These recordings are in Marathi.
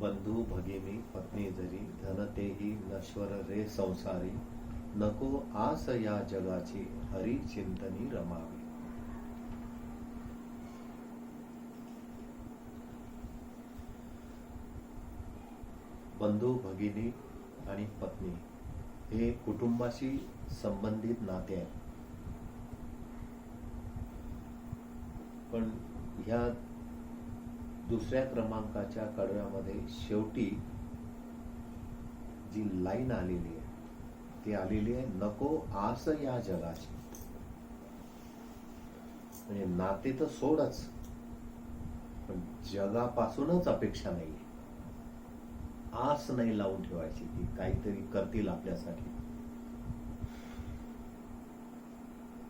बंधू भगिनी पत्नी जरी धनतेही नश्वर रे संसारी नको आस या जगाची हरी चिंतनी रमावी. बंधू भगिनी आणि पत्नी हे कुटुंबाशी संबंधित नाते आहेत. पण ह्या दुसऱ्या क्रमांकाच्या कडव्यामध्ये शेवटी जी लाईन आलेली आहे ती आलेली आहे नको आस या जगाची. म्हणजे नाते तर सोडच, पण जगापासूनच अपेक्षा नाही, आस नाही लावून ठेवायची की काहीतरी करतील आपल्यासाठी.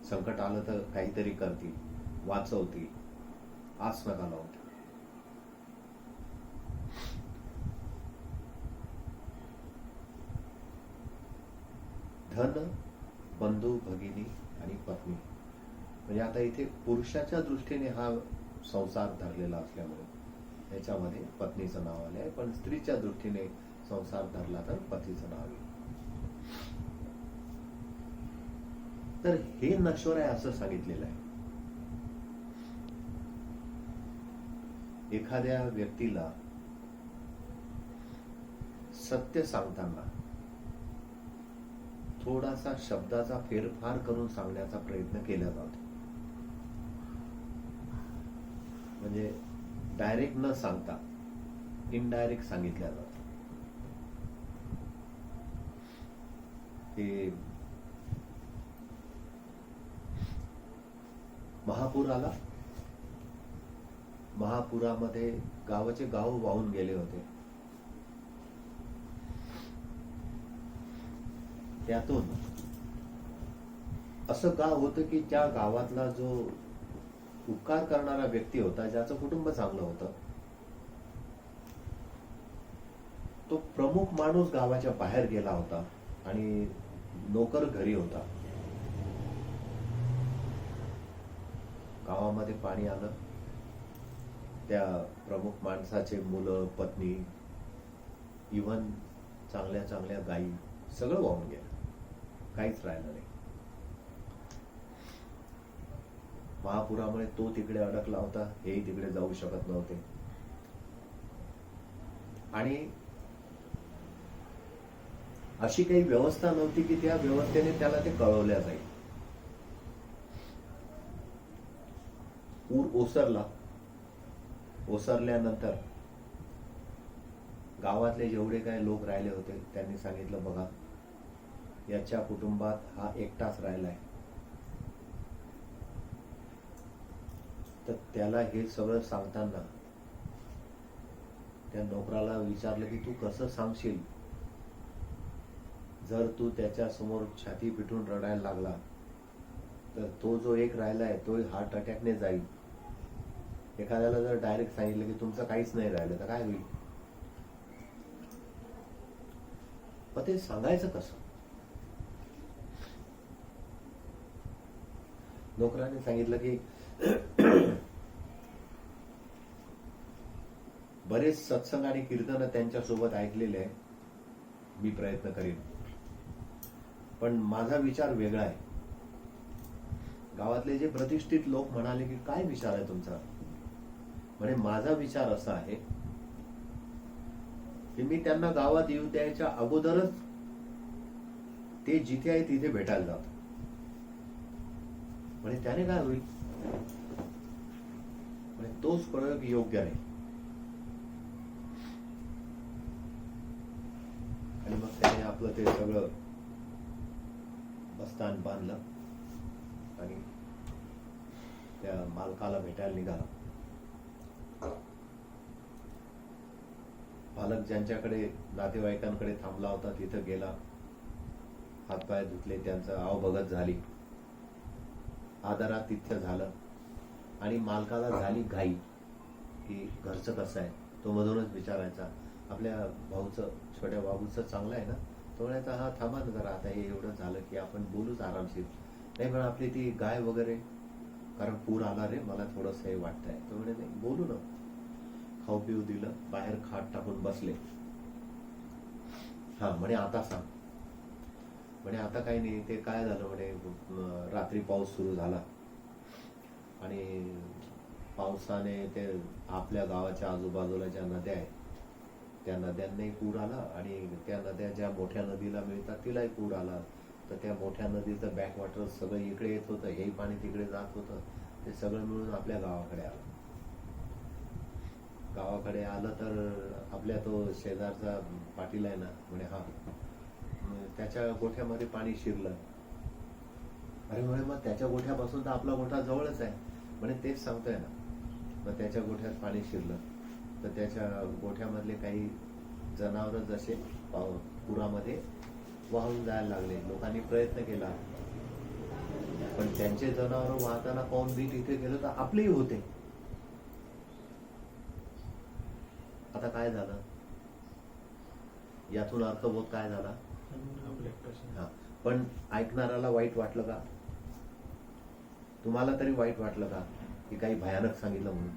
संकट आलं तर काहीतरी करतील, वाचवतील, आस नका लावून ठेवा. धन, बंधू भगिनी आणि पत्नी म्हणजे आता इथे पुरुषाच्या दृष्टीने हा संसार धरलेला असल्यामुळे त्याच्यामध्ये पत्नीचं नाव आलंय, पण स्त्रीच्या दृष्टीने संसार धरला तर पतीचं नाव येईल. तर हे नश्वर आहे असं सांगितलेलं आहे. एखाद्या व्यक्तीला सत्य सांगताना थोडासा शब्दाचा फेरफार करून सांगण्याचा प्रयत्न केला जातो. म्हणजे डायरेक्ट न सांगता इनडायरेक्ट सांगितल्या जातं. हे महापूर आला, महापुरामध्ये गावाचे गाव वाहून गेले होते. त्यातून असं गाव होतं की त्या गावातला जो उपकार करणारा व्यक्ती होता, ज्याचं कुटुंब चांगलं होतं, तो प्रमुख माणूस गावाच्या बाहेर गेला होता आणि नोकर घरी होता. गावामध्ये पाणी आलं, त्या प्रमुख माणसाचे मुलं, पत्नी, इव्हन चांगल्या चांगल्या गायी सगळं वाहून गेलं, काहीच राहिलं नाही. महापुरामुळे तो तिकडे अडकला होता, हेही तिकडे जाऊ शकत नव्हते. आणि अशी काही व्यवस्था नव्हती की त्या व्यवस्थेने त्याला ते कळवल्या जाईल. पूर ओसरला, ओसरल्यानंतर गावातले जेवढे काही लोक राहिले होते त्यांनी सांगितलं, बघा याच्या कुटुंबात हा एकटाच राहिलाय. तर त्याला हे सगळं सांगताना त्या नोकराला विचारलं की तू कसं सांगशील? जर तू त्याच्या समोर छाती पिटून रडायला लागला तर तो जो एक राहिलाय तो हार्ट अटॅकने जाईल. एखाद्याला जर डायरेक्ट सांगितलं की तुमचं काहीच नाही राहिलं तर काय होईल? मग ते सांगायचं कसं? नोकराने सांगितलं की बरेच सत्संग आणि कीर्तन त्यांच्यासोबत ऐकलेले आहे, मी प्रयत्न करीन, पण माझा विचार वेगळा आहे. गावातले जे प्रतिष्ठित लोक म्हणाले की काय विचार आहे तुमचा? म्हणजे माझा विचार असा आहे की मी त्यांना गावात येऊ द्यायच्या अगोदरच ते जिथे आहे तिथे भेटायला जातो. म्हणजे त्याने काय होईल? म्हणजे तोच प्रयोग योग्य नाही. आणि मग त्याने आपलं ते सगळं बस्तान बांधलं आणि त्या मालकाला भेटायला निघाला. मालक ज्यांच्याकडे नातेवाईकांकडे थांबला होता तिथं गेला, हातपाय धुतले, त्यांचं आवभगत झाली, आदरातिथ्य झालं. आणि मालकाला झाली घाई की घरचं कसं आहे. तो मधूनच विचारायचा, आपल्या भाऊचं, छोट्या बाबूचं चांगलं आहे ना? तो म्हणायचा, हा थांबा ना जरा, आता हे एवढं झालं की आपण बोलूच आरामशीर. नाही पण आपली ती गाय वगैरे, कारण पूर आला रे, मला थोडंसं हे वाटतंय. तो म्हणे नाही बोलू ना. खाऊ पिऊ दिलं, बाहेर खाट टाकून बसले. हा म्हणे आता सांग. म्हणे आता काही नाही, ते काय झालं म्हणे, रात्री पाऊस सुरू झाला आणि पावसाने ते आपल्या गावाच्या आजूबाजूला ज्या नद्या आहेत त्या नद्यांनाही पूर आला आणि त्या नद्या ज्या मोठ्या नदीला मिळतात तिलाही पूर आला. तर त्या मोठ्या नदीचं बॅकवॉटर सगळं इकडे येत होतं, हेही पाणी तिकडे जात होतं. ते सगळं मिळून आपल्या गावाकडे आलं. गावाकडे आलं तर आपल्या तो शेजारचा पाटील आहे ना, म्हणे हा, त्याच्या गोठ्यामध्ये पाणी शिरलं. अरे म्हणे मग त्याच्या गोठ्यापासून तर आपला गोठा जवळच आहे. म्हणे तेच सांगतोय ना. मग त्याच्या गोठ्यात पाणी शिरलं तर त्याच्या गोठ्यामधले काही जनावर जसे पुरामध्ये वाहून जायला लागले. लोकांनी प्रयत्न केला पण त्यांचे जनावर वाहताना पाहून मी तिथे गेलो तर आपलेही होते. आता काय झालं, यातून अर्थबोध काय झाला? हा, पण ऐकणाऱ्याला वाईट वाटलं का? तुम्हाला तरी वाईट वाटलं का की काही भयानक सांगितलं म्हणून?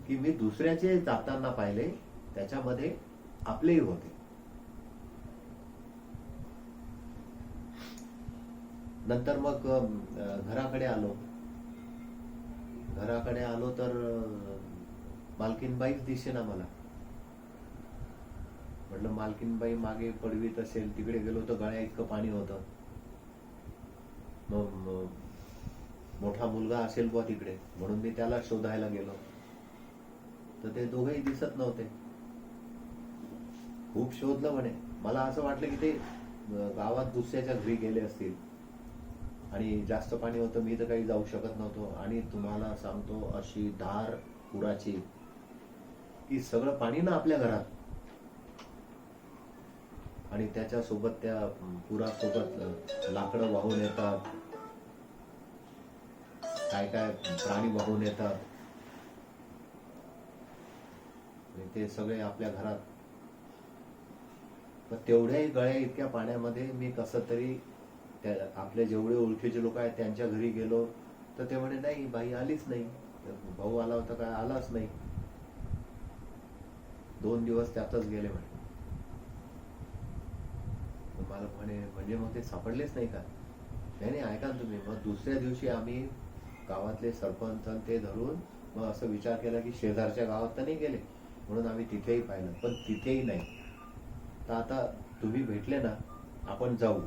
की मी दुसऱ्याचे जाताना पाहिले त्याच्यामध्ये आपलेही होते. नंतर मग घराकडे आलो. तर मालकीनबाईच दिसेना मला. म्हटलं मालकीनबाई मागे पडवीत असेल, तिकडे गेलो तर गळ्या इतकं पाणी होतं. मग मोठा मुलगा असेल बुवा तिकडे, म्हणून मी त्याला शोधायला गेलो तर ते दोघेही दिसत नव्हते. खूप शोधलं म्हणे. मला असं वाटलं की ते गावात दुसऱ्याच्या घरी गेले असतील आणि जास्त पाणी होतं, मी तर काही जाऊ शकत नव्हतो. आणि तुम्हाला सांगतो अशी धार पुराची की सगळं पाणी ना आपल्या घरात, आणि त्याच्यासोबत त्या पुरासोबत लाकडं वाहून येतात, काय काय प्राणी वाहून येतात, ते सगळे आपल्या घरात. पण तेवढ्याही गळ्या इतक्या पाण्यामध्ये मी कसं तरी आपले जेवढे ओळखीचे लोक आहेत त्यांच्या घरी गेलो तर ते म्हणे नाही बाई आलीच नाही. भाऊ आला होता काय, आलाच नाही. 2 दिवस त्यातच गेले म्हणे. मला म्हणे म्हणजे मग ते सापडलेच नाही का? नाही ऐका ना तुम्ही. मग दुसऱ्या दिवशी आम्ही गावातले सरपंच ते धरून मग असं विचार केला की शेजारच्या गावात तर नाही गेले, म्हणून आम्ही तिथेही पाहिलं पण तिथेही नाही. तर आता तुम्ही भेटले ना, आपण जाऊ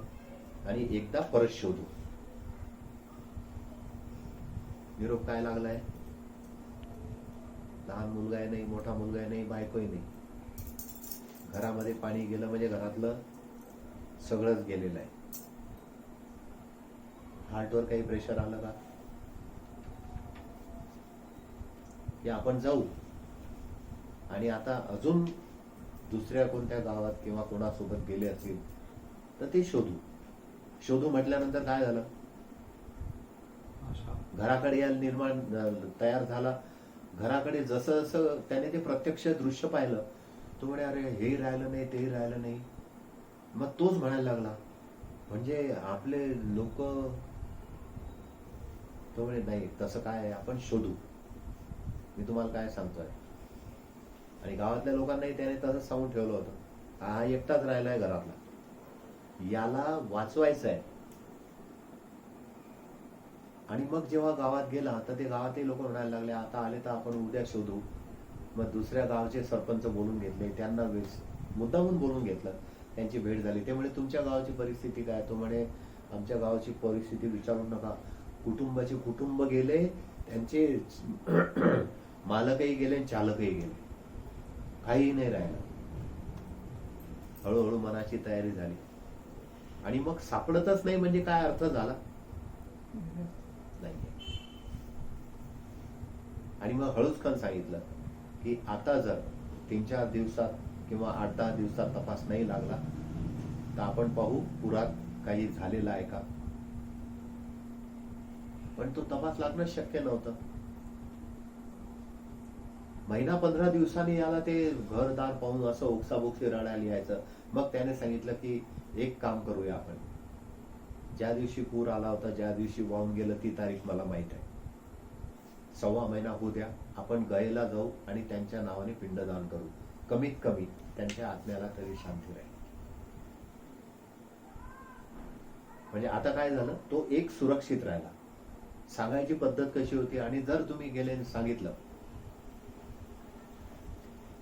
आणि एकदा परत शोधू. निरोप काय लागलाय? लहान मुलगा आहे नाही, मोठा मुलगा आहे नाही, बायकोही नाही. घरामध्ये पाणी गेलं म्हणजे घरातलं सगळंच गेलेलं आहे. हार्टवर काही प्रेशर आलं का? की आपण जाऊ आणि आता अजून दुसऱ्या कोणत्या गावात किंवा कोणासोबत गेले असतील तर ते शोधू म्हटल्यानंतर काय झालं, घराकडे यायला निर्माण तयार झाला. घराकडे जसं जसं त्याने ते प्रत्यक्ष दृश्य पाहिलं तो म्हणे अरे हेही राहिलं नाही, तेही राहिलं नाही. मग तोच म्हणायला लागला म्हणजे आपले लोक. तो म्हणे नाही तसं काय आहे, आपण शोधू. मी तुम्हाला काय सांगतोय. आणि गावातल्या लोकांनाही त्याने तसंच सांगून ठेवलं होतं, हा एकटाच राहिलाय घरातला, याला वाचवायचं आहे. आणि मग जेव्हा गावात गेला तर ते गावातही लोक म्हणायला लागले आता आले तर आपण उद्या शोधू. मग दुसऱ्या गावचे सरपंच बोलून घेतले, त्यांना मुद्दामून बोलून घेतलं, त्यांची भेट झाली. ते म्हणे तुमच्या गावाची परिस्थिती काय? तो म्हणे आमच्या गावाची परिस्थिती विचारू नका. कुटुंबाचे कुटुंब गेले, त्यांचे मालकही गेले, चालकही गेले, काही नाही राहिलं. हळूहळू मनाची तयारी झाली. आणि मग सापडतच नाही म्हणजे काय अर्थ झाला नाही. आणि मग हळूच सांगितलं की आता जर 3-4 दिवसात किंवा 8-10 दिवसात तपास नाही लागला तर आपण पाहू पुरात काही झालेलं आहे का. पण तो तपास लागणं शक्य नव्हतं. 1-15 दिवसांनी याला ते घरदार पाहून असं ओक्साबोक्सी रडायला यायचं. मग त्याने सांगितलं की एक काम करूया आपण, ज्या दिवशी पूर आला होता, ज्या दिवशी वाहून गेलं ती तारीख मला माहित आहे. 1.25 महिना होऊ द्या, आपण गयेला जाऊ आणि त्यांच्या नावाने पिंडदान करू. कमीत कमी त्यांच्या आत्म्याला तरी शांती राहील. म्हणजे आता काय झालं, तो एक सुरक्षित राहिला. सांगायची पद्धत कशी होती, आणि जर तुम्ही गेले आणि सांगितलं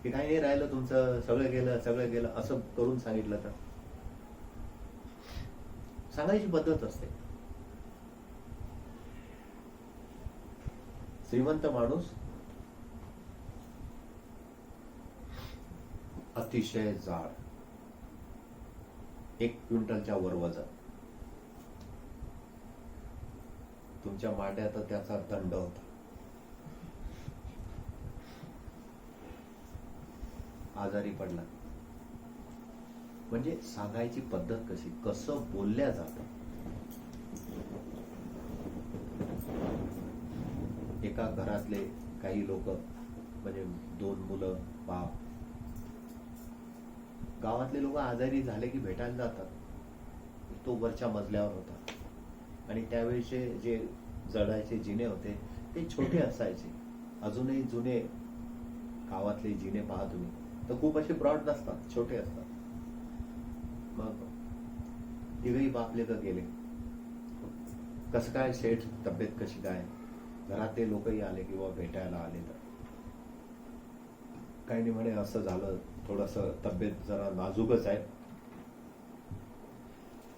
की काही नाही राहिलं तुमचं, सगळं गेलं असं करून सांगितलं तर सांगायची पद्धत असते. श्रीमंत माणूस अतिशय जाड, 1 क्विंटलच्या वर वजन, तुमच्या मांड्यात त्याचा दंड होता. आजारी पडला. म्हणजे सांगायची पद्धत कशी, कसं बोलल्या जातं. एका घरातले काही लोक, म्हणजे 2 मुलं, बाप, गावातले लोक आजारी झाले की भेटायला जातात. तो वरच्या मजल्यावर होता, आणि त्यावेळेचे जे जडायचे जिने होते ते छोटे असायचे. अजूनही जुने गावातले जिने पहा तुम्ही, तर खूप असे ब्रॉड नसतात, छोटे असतात. मग तिघही बापले तर गेले. कसं काय शेठ, तब्येत कशी काय? घरात ते लोकही आले किंवा भेटायला आले तर काही नाही म्हणे, असं झालं, थोडस तब्येत जरा नाजूकच आहे.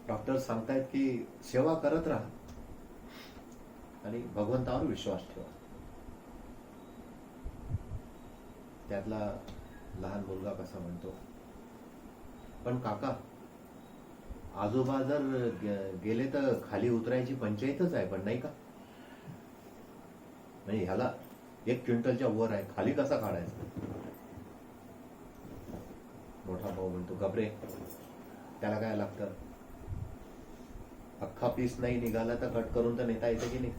डॉक्टर सांगतायत की सेवा करत राहा आणि भगवंतावर विश्वास ठेवा. त्यातला लहान मुलगा कसा म्हणतो, पण काका, आजोबा जर गेले तर खाली उतरायची पंचायतच आहे, पण नाही का? म्हणजे ह्याला 1 क्विंटलच्या वर आहे, खाली कसा काढायचा? मोठा भाऊ म्हणतो, घबरे, त्याला काय लागतं? अख्खा पीस नाही निघाला तर कट करून तर नेता येते की नाही?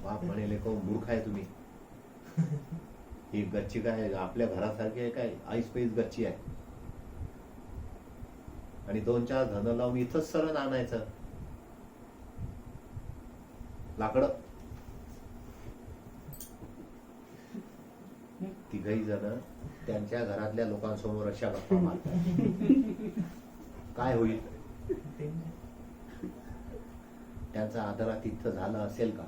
बाप म्हणेल, को मूर्ख आहे तुम्ही, ही गच्ची काय आपल्या घरासारखी आहे काय? आईस पैस गच्ची आहे, आणि 2-4 धन लावून इथंच सरण आणायचं लाकडं. तिघही जण त्यांच्या घरातल्या लोकांसमोर अशा गप्पा मारतात. काय होईल? त्यांचा आदरातिथ्य झालं असेल का?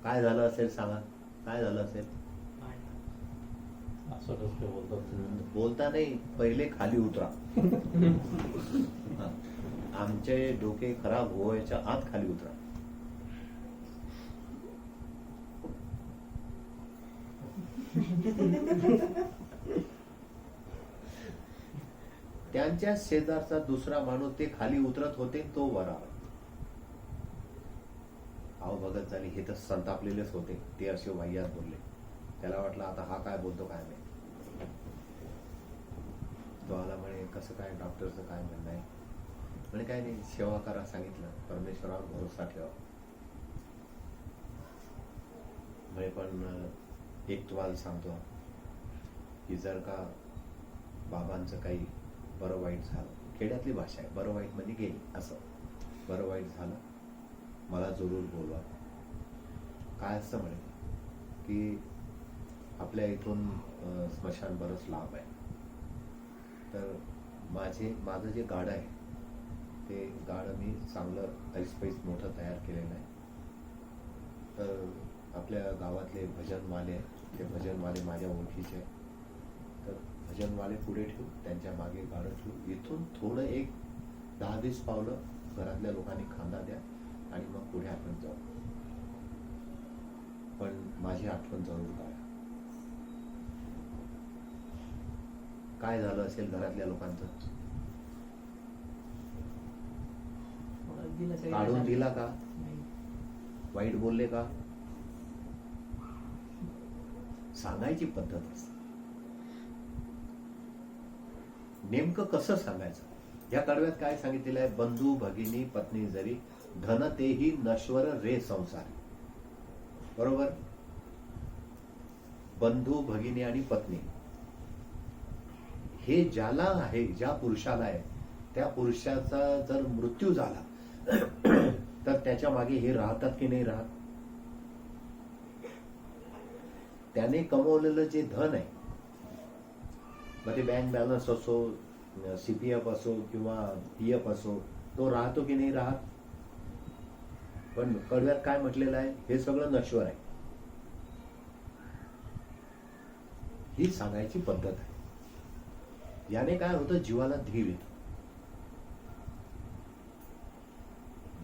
काय झालं असेल सांगा, काय झालं असेल? बोलता नाही, पहिले खाली उतरा. आमचे डोके खराब व्हायच्या आत खाली उतरा. त्यांच्या शेजारचा दुसरा माणूस ते खाली उतरत होते, तो वर आला. अहो भगत झाली, हे तर संतापलेलेच होते, ते असे वाह्यात बोलले. त्याला वाटलं आता हा काय बोलतो काय नाही. तो आला, म्हणे कसं काय, डॉक्टरचं काय म्हणणं आहे? म्हणे काय नाही, सेवा करा सांगितलं, परमेश्वरावर भरोसा ठेवा. म्हणे पण एक तुम्हाला सांगतो की जर का बाबांचं काही बरं वाईट झालं, खेड्यातली भाषा आहे, बरं वाईट म्हणजे गेली असं, बरं वाईट झालं मला जरूर बोलवा. काय असतं म्हणे की आपल्या इथून स्मशान बरंच लांब आहे, तर माझं जे गाडं आहे ते गाडं मी चांगलं ऐसपैस मोठं तयार केलेलं आहे. तर आपल्या गावातले भजनवाले, ते भजनवाले माझ्या ओळखीचे, तर भजनवाले पुढे ठेवू, त्यांच्या मागे गाडं ठेवू, इथून थोडं एक 10-20 पावलं घरातल्या लोकांनी खांदा द्या आणि मग पुढे आपण जाऊ. पण माझी आठवण जरूर काढा. काय झालं असेल घरातल्या लोकांचं? काढून दिला का? वाईट बोलले का? सांगायची पद्धत असते. नेमकं कसं सांगायचं? या कडव्यात काय सांगितलेलं आहे? बंधू भगिनी पत्नी जरी, धन तेही नश्वर रे संसारी. बरोबर? बंधू भगिनी आणि पत्नी हे ज्याला आहे, ज्या पुरुषाला आहे, त्या पुरुषाचा जर मृत्यू झाला तर त्याच्या मागे हे राहतात की नाही राहत? त्याने कमवलेलं जे धन आहे, मग ते बँक बॅलन्स असो, सीपीएफ असो किंवा पीएफ असो, तो राहतो की नाही राहत? पण कडव्यात काय म्हटलेलं आहे? हे सगळं नश्वर आहे. ही सांगायची पद्धत आहे. याने काय होतं? जीवाला धीर येतो.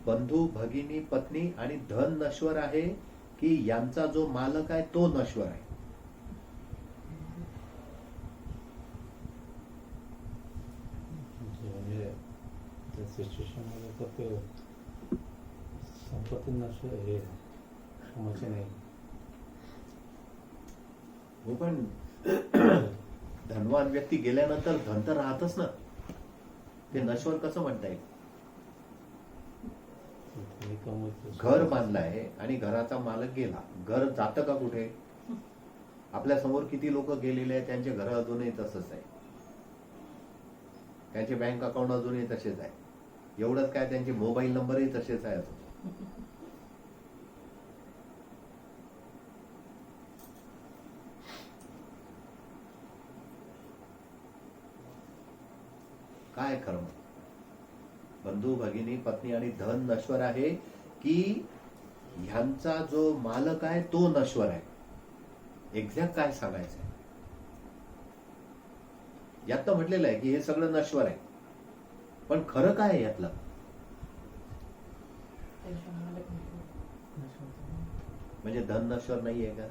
बंधू, भगिनी, पत्नी आणि धन नश्वर आहे की यांचा जो मालक आहे तो नश्वर आहे? म्हणजे त्या सिच्युएशन मध्ये तर ते संपत्ती नसतं हे समस्या नाही. हो, पण धनवान व्यक्ती गेल्यानंतर धन तर राहतच ना. ते नश्वर कसं म्हणता येईल? घर बांधलं आहे आणि घराचा मालक गेला, घर जातं का कुठे? आपल्या समोर किती लोक गेलेले आहेत, त्यांचे घर अजूनही तसंच आहे, त्यांचे बँक अकाउंट अजूनही तसेच आहे. एवढंच काय, त्यांचे मोबाईल नंबरही तसेच आहे अजून. काय कर्म? बंधू, भगिनी, पत्नी आणि धन नश्वर आहे की ह्यांचा जो मालक आहे तो नश्वर आहे? एक्झॅक्ट काय सांगायचं आहे? यात तर म्हटलेलं आहे की हे सगळं नश्वर आहे, पण खरं काय आहे यातलं? म्हणजे धन नश्वर नाहीये का?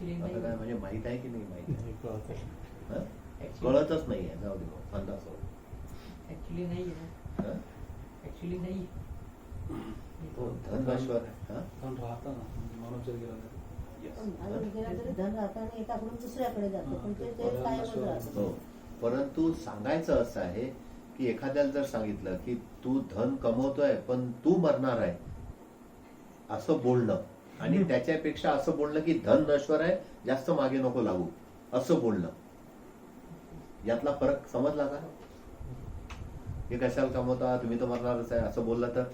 आता काय म्हणजे माहित आहे की नाही माहित? कळतच नाहीये. जाऊ दे, अंदाज ऍक्च्युली नाही आहे. ऍक्च्युली नाही. धन नश्वर आहे. धन राहतं ना, माणूस जर गेला नाही. अजून गेला तरी धन राहताना एकाकडून दुसऱ्याकडे जातं, पण ते कायमच राहतं. हो, परंतु सांगायचं असं आहे की एखाद्याला जर सांगितलं की तू धन कमवतोय पण तू मरणार आहे, असं बोलणं, आणि त्याच्यापेक्षा असं बोलणं की धन नश्वर आहे, जास्त मागे नको लागू, असं बोलणं, यातला फरक समजला का? हे कशाला कमवता, तुम्ही तर मरणारच आहे, असं बोललं तर?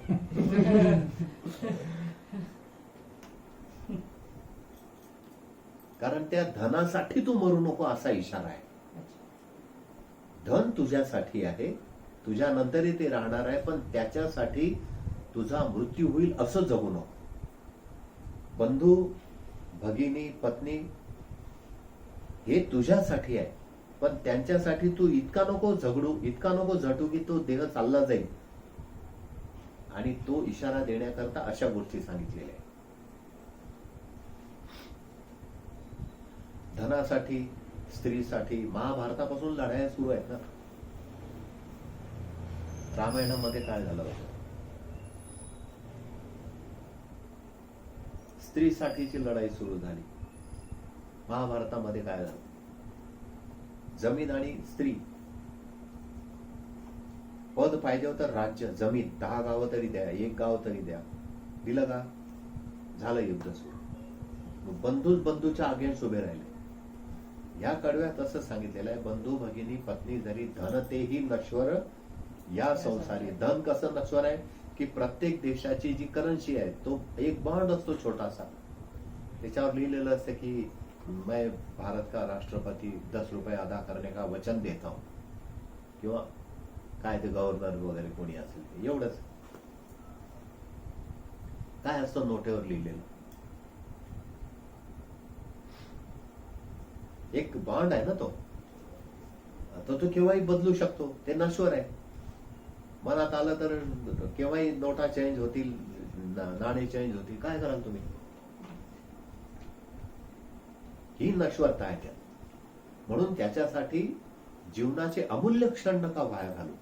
कारण त्या धनासाठी तू मरू नको असा इशारा आहे. धन तुझ्यासाठी आहे, तुझ्या नंतरही ते राहणार आहे, पण त्याच्यासाठी तुझा मृत्यू होईल असं जगू नको. बंधू, भगिनी, पत्नी हे तुझ्यासाठी आहे, पण त्यांच्यासाठी तू इतका नको झगडू, इतका नको झटू की तो देह चालला जाईल. आणि तो इशारा देण्याकरता अशा गोष्टी सांगितलेल्या आहेत. धनासाठी, स्त्रीसाठी महाभारतापासून लढाया सुरू आहेत ना. रामायणामध्ये काय झालं होतं? स्त्रीसाठीची लढाई सुरू झाली. महाभारतामध्ये काय झालं? जमीन आणि स्त्री. पद पाहिजे होतं, राज्य, जमीन, 10 गावं तरी द्या, 1 गाव तरी द्या. दिलं का? झालं युद्ध सुरू. बंधूच बंधूच्या अगेन्स्ट उभे राहिले. या कडव्यात असं सांगितलेलं आहे, बंधू, भगिनी, पत्नी जरी धन तेही नश्वर या संसारी. धन कसं नश्वर आहे की प्रत्येक देशाची जी करन्सी आहे तो एक बॉन्ड असतो छोटासा, त्याच्यावर लिहिलेलं असतं की मैं भारत का राष्ट्रपति 10 रुपये अदा करने का वचन देता हूं, किंवा काय ते गव्हर्नर वगैरे कोणी असेल ते, एवढंच. काय असतं नोटेवर लिहिलेलं? एक बॉन्ड आहे ना तो. आता तो केव्हाही बदलू शकतो, ते नश्वर आहे. मनात आलं तर केव्हाही नोटा चेंज होतील, नाणे चेंज होतील, काय कराल तुम्ही? ही नश्वरता आहे त्यात. म्हणून त्याच्यासाठी जीवनाचे अमूल्य क्षण नका वाया घालू.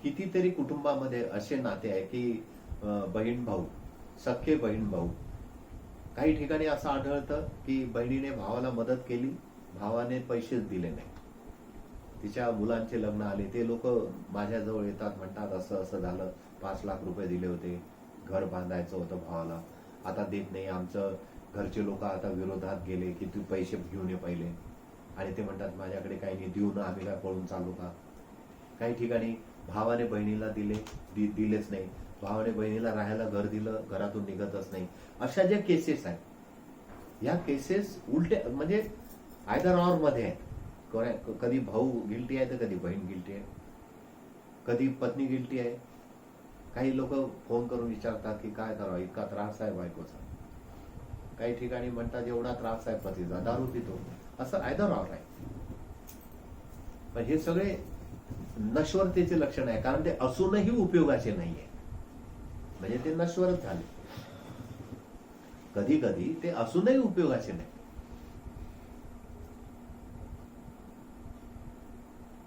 कितीतरी कुटुंबामध्ये असे नाते आहे की बहीण भाऊ, सख्खे बहीण भाऊ. काही ठिकाणी असं आढळतं की बहिणीने भावाला मदत केली, भावाने पैसेच दिले नाही. तिच्या मुलांचे लग्न आले, ते लोक माझ्याजवळ येतात, म्हणतात असं असं झालं, 5 लाख रुपये दिले होते, घर बांधायचं होतं भावाला, आता देत नाही, आमचं घरचे लोक आता विरोधात गेले की तू पैसे घेऊन ये पहिले. आणि ते म्हणतात माझ्याकडे काही नाही, देऊ ना, आम्ही काय पळून चालू का. काही ठिकाणी भावाने बहिणीला दिलेच नाही, भावाने बहिणीला राहायला घर दिलं, घरातून निघतच नाही. अशा ज्या केसेस आहेत, या केसेस उलटे म्हणजे आयदर ऑर मध्ये आहेत. कधी भाऊ गिल्टी आहे तर कधी बहीण गिल्टी आहे, कधी पत्नी गिल्टी आहे. काही लोक फोन करून विचारतात की काय करावं, इतका त्रास आहे बायकोचा. काही ठिकाणी म्हणतात एवढा त्रास आहे पतीचा, दारू पितो. असं आयदर ऑर आहे. पण हे सगळे नश्वरतेचे लक्षण आहे, कारण ते असूनही उपयोगाचे नाहीये, म्हणजे ते नश्वरच झाले. कधी कधी ते असूनही उपयोगाचे नाही.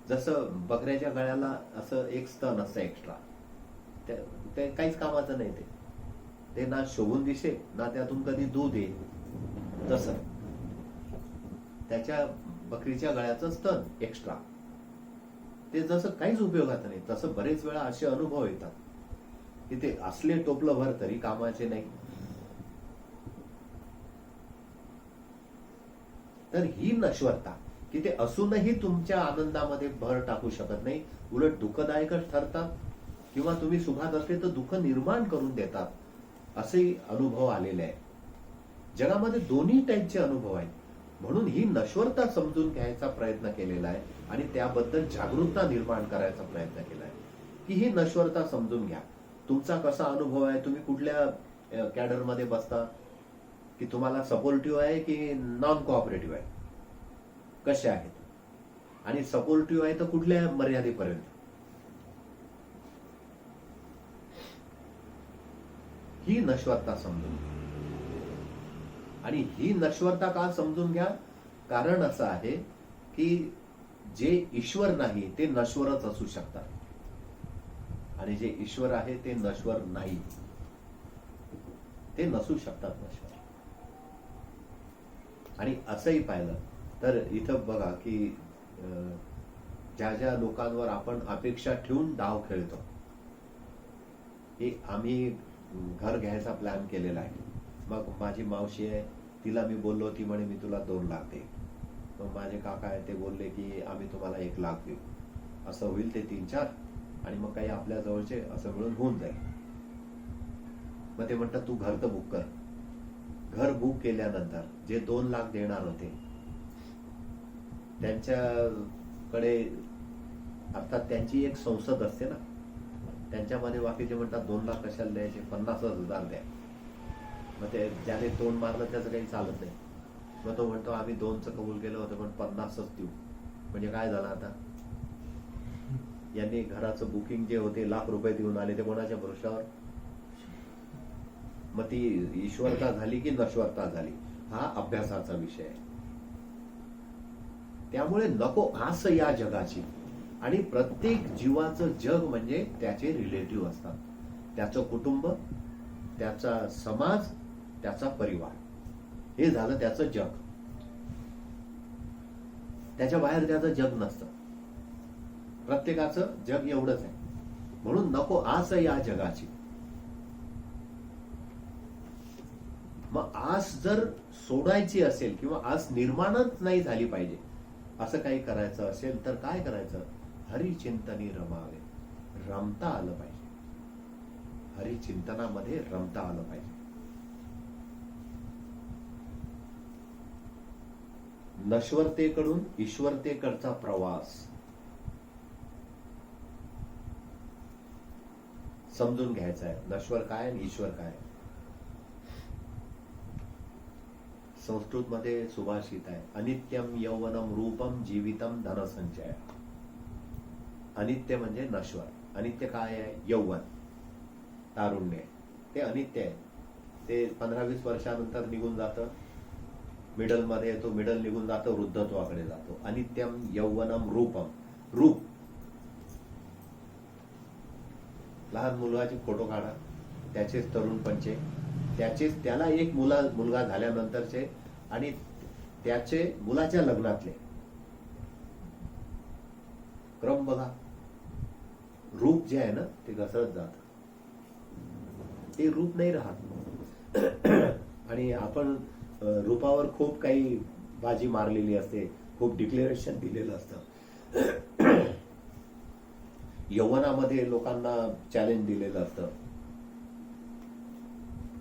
जसं बकऱ्याच्या गळ्याला असं एक स्तन असतं एक्स्ट्रा, ते काहीच कामाचं नाही. ते ना शोभून दिसे ना त्यातून कधी दूध येईल. तसं त्याच्या बकरीच्या गळ्याचं स्तन एक्स्ट्रा, ते जसं काहीच उपयोगाचं नाही. तसं बरेच वेळा असे अनुभव येतात की ते असले टोपलं भर तरी कामाचे नाही. तर ही नश्वरता की ते असूनही तुमच्या आनंदामध्ये भर टाकू शकत नाही, उलट दुःखदायकच ठरतात, किंवा तुम्ही सुखात असले तर दुःख निर्माण करून देतात, असे अनुभव आलेले आहेत. जगामध्ये दोन्ही टाईपचे अनुभव आहेत. म्हणून ही नश्वरता समजून घ्यायचा प्रयत्न केलेला आहे आणि त्याबद्दल जागरूकता निर्माण करायचा प्रयत्न केला आहे की ही नश्वरता समजून घ्या. तुमचा कसा अनुभव आहे, तुम्ही कुठल्या कॅडरमध्ये बसता, की तुम्हाला सपोर्टिव्ह आहे की नॉन कोऑपरेटिव्ह आहे, कसे आहेत, आणि सपोर्टिव्ह आहे तर कुठल्या मर्यादेपर्यंत. ही नश्वरता समजून घ्या. आणि ही नश्वरता का समजून घ्या, कारण असं आहे की जे ईश्वर नाही ते नश्वरच असू शकतात, आणि जे ईश्वर आहे ते नश्वर नाही, ते नसू शकतात नश्वर. आणि असंही पाहिलं तर इथं बघा की ज्या ज्या लोकांवर आपण अपेक्षा ठेवून डाव खेळतो, की आम्ही घर घ्यायचा प्लॅन केलेला आहे, मग माझी मावशी आहे, तिला मी बोललो, ती म्हणे मी तुला 2 लाख देईन. मग माझे काका आहे, ते बोलले की आम्ही तुम्हाला 1 लाख देऊ. असं होईल ते 3-4, आणि मग काही आपल्या जवळचे असं मिळून होऊन जाईल. मग ते म्हणतात तू घर तर बुक कर. घर बुक केल्यानंतर जे 2 लाख देणार होते त्यांच्याकडे, अर्थात त्यांची एक संसद असते ना, त्यांच्यामध्ये बाकीचे म्हणतात 2 लाख कशाला द्यायचे, 50,000 द्या. मग ते ज्याने तोंड मारलं त्याचं काही चालत नाही. मग तो म्हणतो आम्ही 2चं कबूल केलं होतं पण 50च देऊ. म्हणजे काय झालं आता, यांनी घराचं बुकिंग जे होते ₹1,00,000 देऊन आले, ते कोणाच्या भरोशावर. मग ती ईश्वरता झाली की नश्वरता झाली, हा अभ्यासाचा विषय आहे. त्यामुळे नको आस या जगाची. आणि प्रत्येक जीवाचं जग म्हणजे त्याचे रिलेटिव्ह असतात, त्याचं कुटुंब, त्याचा समाज, त्याचा परिवार, हे झालं त्याचं जग. त्याच्या बाहेर त्याचं जग नसतं. प्रत्येकाचं जग एवढंच आहे. म्हणून नको आस या जगाची. मग आस जर सोडायची असेल किंवा आस निर्माणच नाही झाली पाहिजे असं काही करायचं असेल तर काय करायचं, हरिचिंतनी रमावे, रमता आलं पाहिजे. हरिचिंतनामध्ये रमता आलं पाहिजे. नश्वरतेकडून ईश्वरतेकडचा प्रवास समजून घ्यायचा आहे. नश्वर काय आणि ईश्वर काय. संस्कृत मध्ये सुभाषित आहे, अनित्यम यौवनम रूपम जीवितम धनसंचय. अनित्य म्हणजे नश्वर. अनित्य काय आहे, यौवन, तारुण्य, ते अनित्य आहे. ते 15-20 वर्षानंतर निघून जातं, मिडल मध्ये येतो, मिडल निघून जातो, वृद्धत्वाकडे जातो. अनित्यम यौवनम रूपम, रूप. लहान मुलाचे फोटो काढा, त्याचेच तरुणपणचे, त्याचेच त्याला एक मुलगा झाल्यानंतरचे, आणि त्याचे मुलाच्या लग्नातले, क्रम बघा, रूप जे आहे ना ते घसरत जात, ते रूप नाही राहत. आणि आपण रूपावर खूप काही बाजी मारलेली असते, खूप डिक्लेरेशन दिलेलं असतं. यौवनामध्ये लोकांना चॅलेंज दिलेलं असतं.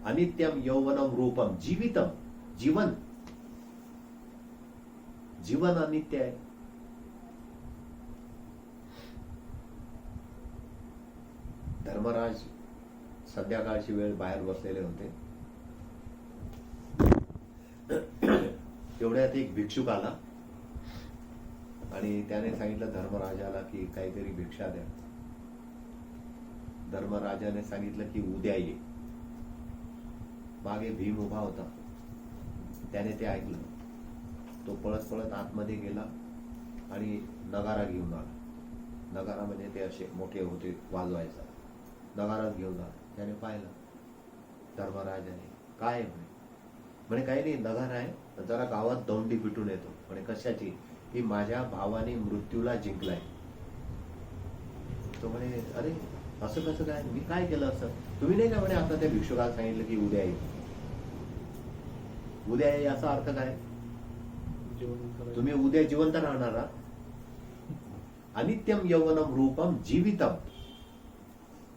अनित्यम यौवनम रूपम जीवितम, जीवन जीवन अनित्य आहे. धर्मराज संध्याकाळची वेळ बाहेर बसलेले होते. तेवढ्यात एक भिक्षुक आला आणि त्याने सांगितलं धर्मराजाला की काहीतरी भिक्षा द्या. धर्मराजाने सांगितलं की उद्या ये. मागे भीम उभा होता, त्याने ते ऐकलं. तो पळत पळत आतमध्ये गेला आणि नगारा घेऊन आला. नगारा म्हणजे ते असे मोठे होते वाजवायचा, नगारा घेऊन आला. त्याने पाहिलं धर्मराजाने, काय म्हणे काही नाही, नगारा आहे, जरा गावात दौंडी पिटून येतो. म्हणे कशाची? की माझ्या भावाने मृत्यूला जिंकलाय. तो म्हणे अरे असं कसं काय, मी काय केलं असं? तुम्ही नाही का म्हणे आता त्या भिक्षुकाला सांगितलं की उद्या येईल. उद्या ये याचा अर्थ काय? तुम्ही उद्या जिवंत राहणार आहात. अनित्यम यौवनम रूपम जीवितम,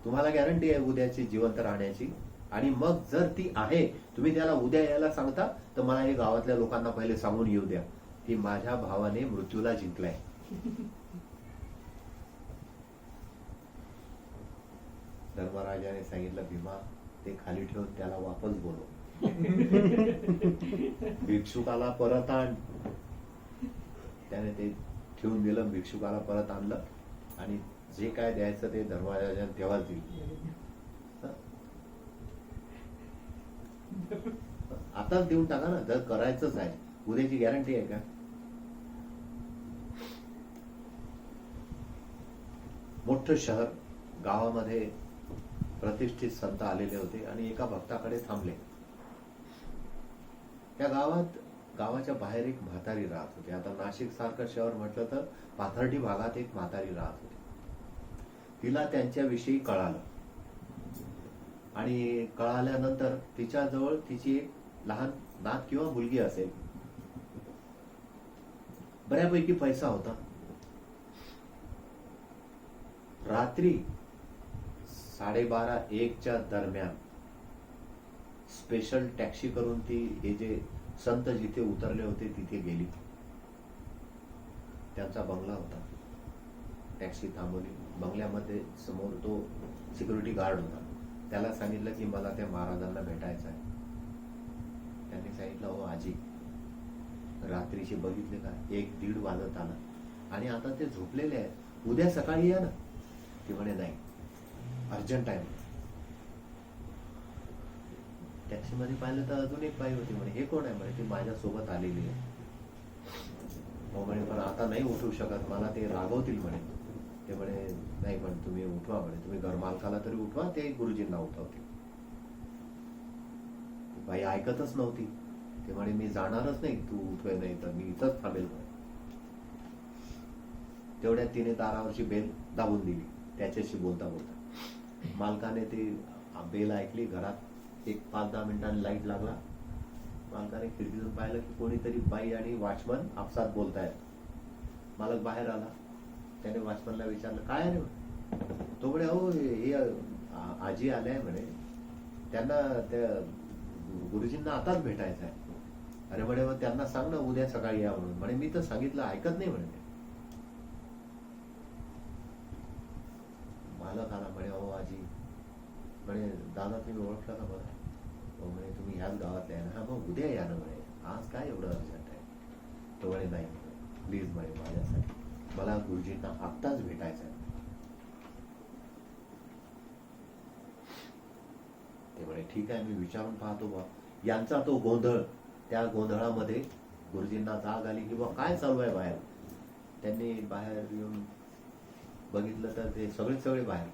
तुम्हाला गॅरंटी आहे उद्याची जिवंत राहण्याची. आणि मग जर ती आहे, तुम्ही त्याला उद्या यायला सांगता, तर मला हे गावातल्या लोकांना पहिले सांगून येऊ द्या की माझ्या भावाने मृत्यूला जिंकलाय. धर्मराजाने सांगितलं भीमा ते खाली ठेवून त्याला वापस बोलव. भिक्षुकाला परत आण. त्याने ते ठेवून दिलं, भिक्षुकाला परत आणलं आणि जे काय द्यायचं ते धर्मराजाने तेव्हाच दिलं. आताच देऊन टाका ना, जर करायचंच आहे. उद्याची गॅरंटी आहे का? मोठं शहर, गावामध्ये प्रतिष्ठित संत आलेले होते आणि एका भक्ताकडे थांबले. त्या गावाच्या बाहेर एक म्हातारी राहत होती. आता नाशिक सारखं शहर म्हटलं तर पाथर्डी भागात एक म्हातारी राहत होती. तिला त्यांच्याविषयी कळालं आणि कळाल्यानंतर तिच्याजवळ तिची एक लहान नात किंवा मुलगी असेल. बऱ्यापैकी पैसा होता. रात्री 12:30-1च्या दरम्यान स्पेशल टॅक्सी करून ती हे जे संत जिथे उतरले होते तिथे गेली. त्यांचा बंगला होता. टॅक्सी थांबवली. बंगल्यामध्ये समोर तो सिक्युरिटी गार्ड होता. त्याला सांगितलं की मला त्या महाराजांना भेटायचं आहे. त्यांनी सांगितलं हो आजी, रात्रीचे बघितले का 1-1:30 वाजत आला आणि आता ते झोपलेले आहेत, उद्या सकाळी या ना. ती म्हणे नाही, अर्जंट आहे. टॅक्सी मध्ये पाहिलं तर अजून एक बाई होती. म्हणे हे कोण आहे? म्हणे ती माझ्या सोबत आलेली आहे. हो म्हणे पण आता नाही उठू शकत, मला ते रागवतील म्हणे. ते म्हणे नाही पण तुम्ही उठवा म्हणे, तुम्ही घरमालकाला तरी उठवा, ते गुरुजींना उठवतील. बाई ऐकतच नव्हती. ते म्हणे मी जाणारच नाही, तू उठवे नाही तर मी इथंच थांबेल म्हणे. तेवढ्यात तिने दारावरची बेल दाबून दिली त्याच्याशी बोलता बोलता. मालकाने ती बेल ऐकली. घरात एक 5-10 मिनिटांनी लाईट लागला. मालकाने खिडकीतून पाहिलं की कोणीतरी बाई आणि वॉचमन आपसात बोलतायत. मालक बाहेर आला. त्याने वॉचमनला विचारलं काय आहे म्हणे. तो म्हणे अहो हे आजी आले आहे म्हणे, त्यांना त्या गुरुजींना आताच भेटायचं आहे. अरे म्हणे मग त्यांना सांग ना उद्या सकाळी या म्हणून. म्हणे मी तर सांगितलं ऐकत नाही म्हणे. मालक आला. म्हणे अहो आजी, म्हणे दादा तुम्ही ओळखला का मला? हो म्हणे तुम्ही ह्याच गावातले आहे ना. हा मग उद्या या ना म्हणे, आज काय एवढं अर्जंट आहे? तो म्हणे नाही प्लीज म्हणे माझ्यासाठी, मला गुरुजींना आत्ताच भेटायचं आहे. ते म्हणे ठीक आहे मी विचारून पाहतो बा. यांचा तो गोंधळ, त्या गोंधळामध्ये गुरुजींना जाग आली की बा काय चालू आहे बाहेर. त्यांनी बाहेर येऊन बघितलं तर ते सगळे बाहेर.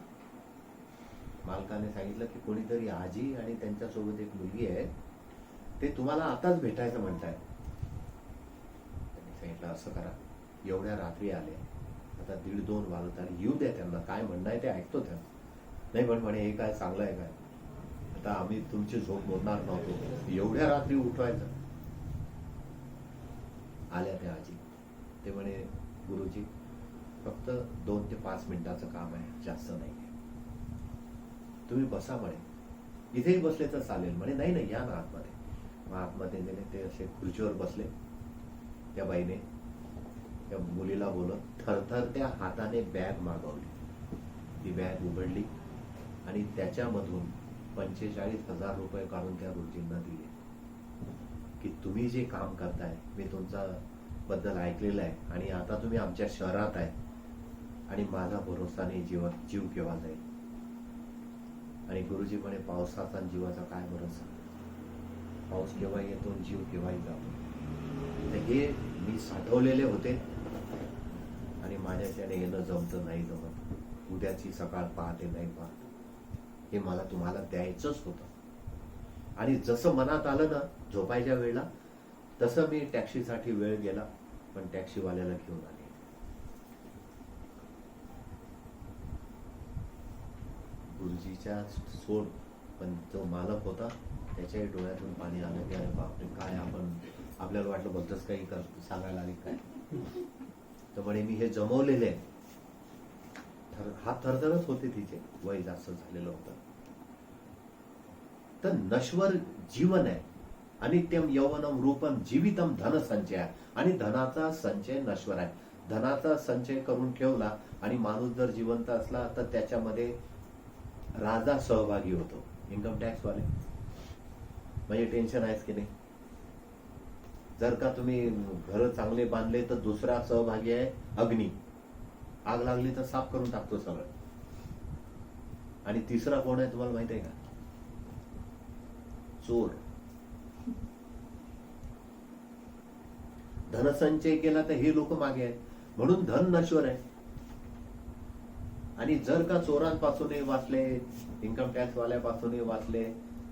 मालकाने सांगितलं की कोणीतरी आजी आणि त्यांच्यासोबत एक मुलगी आहे, ते तुम्हाला आताच भेटायचं म्हणताय. त्यांनी सांगितलं असं करा, एवढ्या रात्री आले, आता 1:30-2 वाजत आणि येऊ द्या त्यांना, काय म्हणणं आहे ते ऐकतो त्यांना. नाही पण म्हणे हे काय चांगलं आहे काय, आता आम्ही तुमची झोप मोडणार नव्हतो, एवढ्या रात्री उठवायचं. आल्या त्या आजी, ते म्हणे गुरुजी फक्त 2 ते 5 मिनिटाचं काम आहे, जास्त नाही आहे, तुम्ही बसा म्हणे, इथेही बसले तर चालेल म्हणे. नाही नाही या ना आतमध्ये. मग आतमध्ये गेले, ते असे खुर्चीवर बसले. त्या बाईने त्या मुलीला बोलत थरथर त्या हाताने बॅग मागवली. ती बॅग उघडली आणि त्याच्यामधून 45,000 रुपये काढून त्या गुरुजींना दिले की तुम्ही जे काम करताय, मी तुमचा बद्दल ऐकलेलं आहे आणि आता तुम्ही आमच्या शहरात आहे आणि माझा भरोसा नाही जीव केव्हा जाईल. आणि गुरुजी म्हणे पावसाचा आणि जीवाचा काय भरोसा, पाऊस केव्हा येतो जीव केव्हाही जातो. तर हे मी साठवलेले होते आणि माझ्याच्याने येणं जमतं नाही जमत, उद्याची सकाळ पाहते नाही पाहत, हे मला तुम्हाला द्यायचंच होतं. आणि जसं मनात आलं ना झोपायच्या वेळेला, तसं मी टॅक्सीसाठी वेळ गेला, पण टॅक्सीवाल्याला घेऊन आले. गुरुजीच्या सोड, पण जो मालक होता त्याच्याही डोळ्यातून पाणी आलं की अरे बापरे, काय आपण, आपल्याला वाटलं बद्दलच काही सांगायला आले काय. तर म्हणे मी हे जमवलेले आहे. हात थरथरच होते तिचे, वय जास्त झालेलं होतं. तर नश्वर जीवन आहे. अनित्यम यौवनम रूपम जीवितम धन संचय, आणि धनाचा संचय नश्वर आहे. धनाचा संचय करून ठेवला आणि माणूस जर जिवंत असला तर त्याच्यामध्ये राजा सहभागी होतो, इन्कम टॅक्स वाले. म्हणजे टेन्शन आहेच की नाही. जर का तुम्ही घर चांगले बांधले तर दुसरा सहभागी आहे अग्नी, आग लागली तर साफ करून टाकतो सगळं. आणि तिसरा कोण आहे तुम्हाला माहित आहे का, चोर. धनसंचय केला तर हे लोक मागे आहेत, म्हणून धन नश्वर आहे. आणि जर का चोरांपासूनही वाचले, इन्कम टॅक्स वाल्यापासूनही वाचले,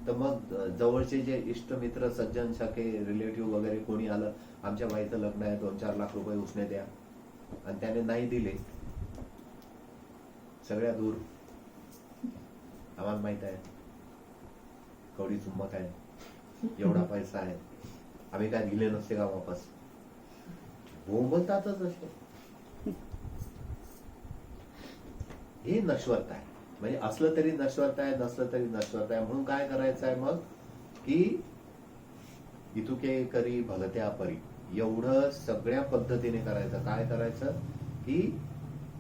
तर मग जवळचे जे इष्ट मित्र सज्जन सखे रिलेटिव्ह वगैरे कोणी आलं, आमच्या बाईचं लग्न आहे 2-4 लाख रुपये उसने द्या, आणि त्याने नाही दिले, सगळ्या दूर, आम्हाला माहित आहे कवडी चुम्बक आहे, एवढा पैसा आहे, आम्ही काय दिले नसते का वापस, बोंबलतातच असे. हे नश्वरता आहे. म्हणजे असलं तरी नश्वरता आहे, नसलं तरी नश्वरता आहे. म्हणून काय करायचं आहे मग, की इतुके करी भलत्या परी, एवढं सगळ्या पद्धतीने करायचं. काय करायचं की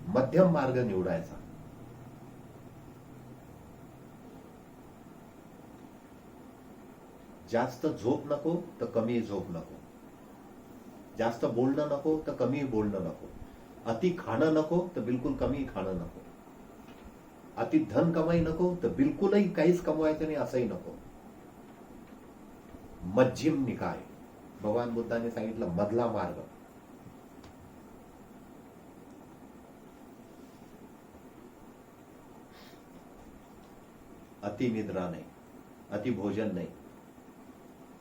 मध्यम मार्ग निवडायचा. जास्त झोप नको तर कमी झोप नको, जास्त बोलणं नको तर कमी बोलणं नको, अति खाणं नको तर बिलकुल कमी खाणं नको, अति धन कमाई नको तर बिलकुलही काहीच कमवायचं नाही असंही नको. मध्यम निकाय, भगवान बुद्धाने सांगितलं मधला मार्ग. अति निद्रा नाही, अति भोजन नाही,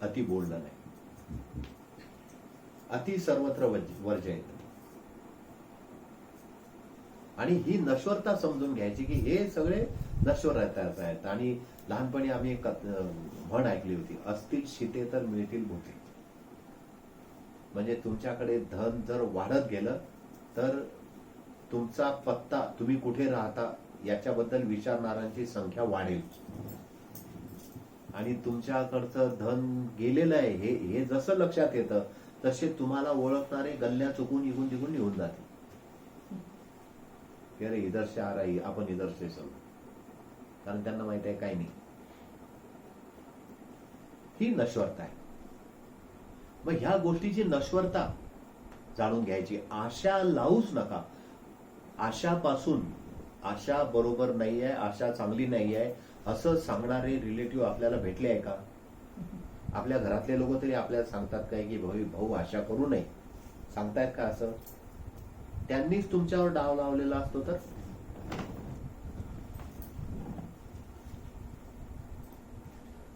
अति बोलणं नाही, अति सर्वत्र वर्जयत. आणि ही नश्वरता समजून घ्यायची की हे सगळे नश्वरताच आहेत. आणि लहानपणी आम्ही एक म्हण ऐकली होती, असतील शिते तर मिळतील भूते. म्हणजे तुमच्याकडे धन जर वाढत गेलं तर तुमचा पत्ता, तुम्ही कुठे राहता याच्याबद्दल विचारणाऱ्यांची संख्या वाढेल. आणि तुमच्याकडचं धन गेलेलं आहे हे जसं लक्षात येतं तसे तुम्हाला ओळखणारे गल्ल्या चुकून इकून तिकून निघून जाते. अरे इधर से आ रही, आपण इधर से चलो, कारण त्यांना माहित आहे काही नाही. ही नश्वरता आहे. मग ह्या गोष्टीची नश्वरता जाणून घ्यायची. आशा लावूच नका. आशापासून, आशा बरोबर नाही आहे, आशा चांगली नाही आहे असं सांगणारे रिलेटिव्ह आपल्याला भेटले आहे का? आपल्या घरातले लोक तरी आपल्याला सांगतात काय की भाऊ आशा करू नये, सांगतायत का असं? त्यांनीच तुमच्यावर डाव लावलेला असतो. तर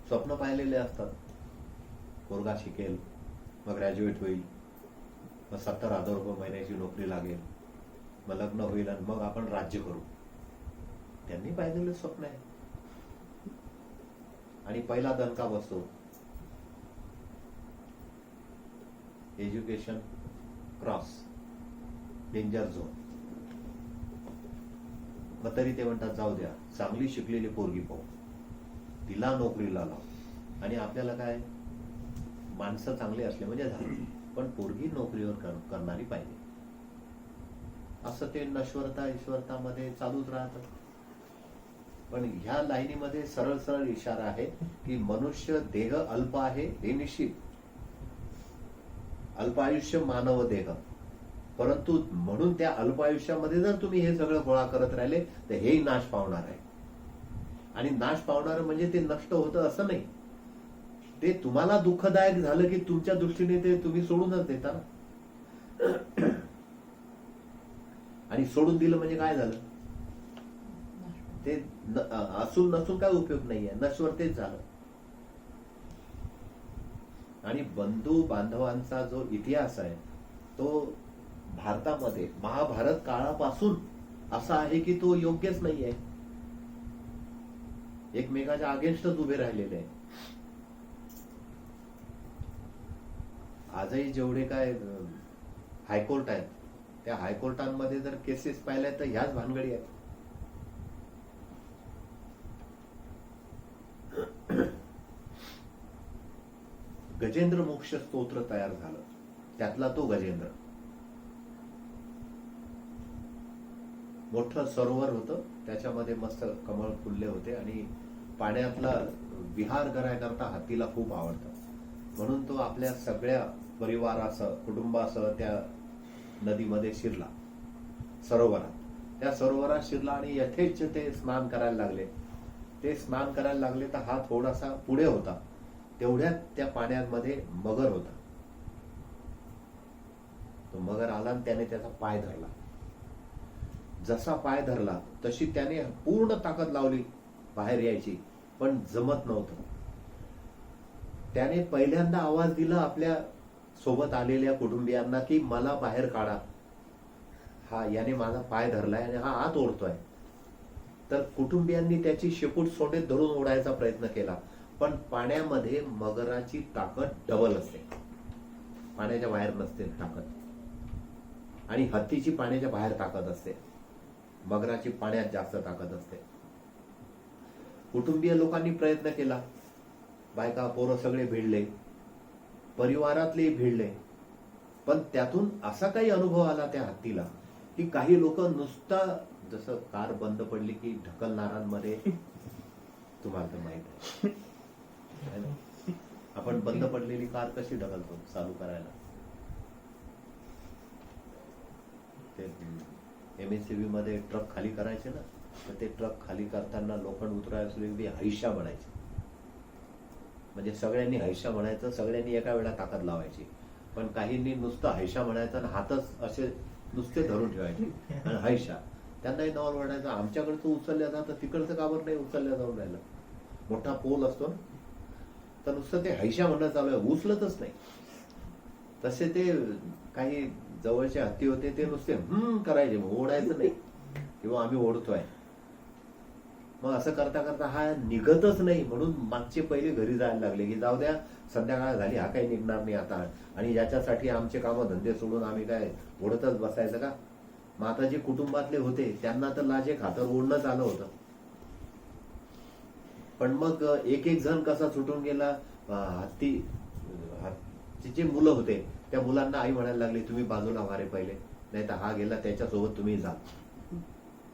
स्वप्न पाहिलेले असतात, पोरगा शिकेल, मग ग्रॅज्युएट होईल, मग 70,000 रुपये महिन्याची नोकरी लागेल, मग लग्न होईल आणि मग आपण राज्य करू. त्यांनी पाहिलेलं स्वप्न आहे. आणि पहिला दणका बसतो एज्युकेशन क्रॉस डेंजर झोन. मग तरी ते म्हणतात जाऊ द्या, चांगली शिकलेली पोरगी पाहू, तिला नोकरीला लाव. आणि आपल्याला काय, माणसं चांगली असले म्हणजे झालं, पण पोरगी नोकरीवर करणारी पाहिजे. असं ते नश्वरता ईश्वरतामध्ये चालूच राहतं. पण ह्या लाईनीमध्ये सरळ सरळ इशारा आहे की मनुष्य देह अल्प आहे हे निश्चित, अल्पायुष्य मानव देह. परंतु म्हणून त्या अल्पायुष्यामध्ये जर तुम्ही हे सगळं गोळा करत राहिले तर हेही नाश पावणार आहे. आणि नाश पावणार म्हणजे ते नष्ट होतं असं नाही, ते तुम्हाला दुःखदायक झालं की तुमच्या दृष्टीने ते तुम्ही सोडूनच देता ना. आणि सोडून दिलं म्हणजे काय झालं, ते असून नसून काय उपयोग नाहीये, नश्वर तेच झालं. आणि बंधू बांधवांचा जो इतिहास आहे तो भारतामध्ये महाभारत काळापासून असा आहे की तो योग्यच नाहीये, एकमेकाच्या अगेन्स्टच उभे राहिलेले आहे. आजही जेवढे काय हायकोर्ट आहेत त्या हायकोर्टांमध्ये जर केसेस पाहिल्या तर ह्याच भानगडी आहेत. गजेंद्र मोक्ष स्तोत्र तयार झालं, त्यातला तो गजेंद्र. मोठं सरोवर होतं, त्याच्यामध्ये मस्त कमळ फुलले होते आणि पाण्यातला विहार करायकरता हत्तीला खूप आवडतं. म्हणून तो आपल्या सगळ्या परिवारासह कुटुंबासह त्या नदीमध्ये शिरला, सरोवरात. त्या सरोवरात शिरला आणि यथेच्छ ते स्नान करायला लागले. ते स्नान करायला लागले तर हा थोडासा पुढे होता, तेवढ्यात त्या पाण्यामध्ये मगर होता. तो मगर आला आणि त्याने त्याचा पाय धरला. जसा पाय धरला तशी त्याने पूर्ण ताकद लावली बाहेर यायची, पण जमत नव्हतं. त्याने पहिल्यांदा आवाज दिला आपल्या सोबत आलेल्या कुटुंबियांना की मला बाहेर काढा, हा याने माझा पाय धरलाय आणि हा आत ओढतोय. तर कुटुंबियांनी त्याची शेपूट सोंडेत धरून ओढायचा प्रयत्न केला, पण पाण्यामध्ये मगराची ताकद डबल असते, पाण्याच्या बाहेर नसते ताकद. आणि हत्तीची पाण्याच्या बाहेर ताकद असते, मगराची पाण्यात जास्त ताकद असते. कुटुंबीय लोकांनी प्रयत्न केला, बायका पोरं सगळे भिडले, परिवारातले भिडले, पण त्यातून असा काही अनुभव आला त्या हत्तीला की काही लोक नुसता, जसं कार बंद पडली की ढकलणाऱ्यांमध्ये, तुम्हाला तर माहित आहे ना, आपण बंद पडलेली कार कशी ढकलतो चालू करायला. ते MSCB मध्ये ट्रक खाली करायचे ना, तर ते ट्रक खाली करताना लोखंड उतरायला हैशा म्हणायचे. म्हणजे सगळ्यांनी हैशा म्हणायचं, सगळ्यांनी एका वेळा ताकद लावायची. पण काहींनी नुसतं हैशा म्हणायचं आणि हातच असे नुसते धरून ठेवायचे आणि हैशा. त्यांनाही नवल वाटायचं आमच्याकडचं उचलल्या जातं, तिकडचं काबर नाही उचलल्या जाऊन राहिलं. मोठा पोल असतो ना, तर नुसतं ते हैशा म्हणणं चालू आहे, उचलतच नाही. तसे ते काही जवळचे हत्ती होते, ते नुसते करायचे, ओढायचं नाही किंवा आम्ही ओढतोय. मग असं करता करता हा निघतच नाही, म्हणून मागचे पहिले घरी जायला लागले की जाऊ द्या, संध्याकाळ झाली, हा काही निघणार नाही आता, आणि याच्यासाठी आमचे कामं धंदे सोडून आम्ही काय ओढतच बसायचं का. मग आता जे कुटुंबातले होते त्यांना तर लाजे खातर ओढणंच आलं होतं. पण मग एक एक जण कसा सुटून गेला. हत्तीचे जे मुलं होते त्या मुलांना आई म्हणायला लागली तुम्ही बाजूला व्हा रे पहिले, नाही तर हा गेला त्याच्यासोबत तुम्ही जा.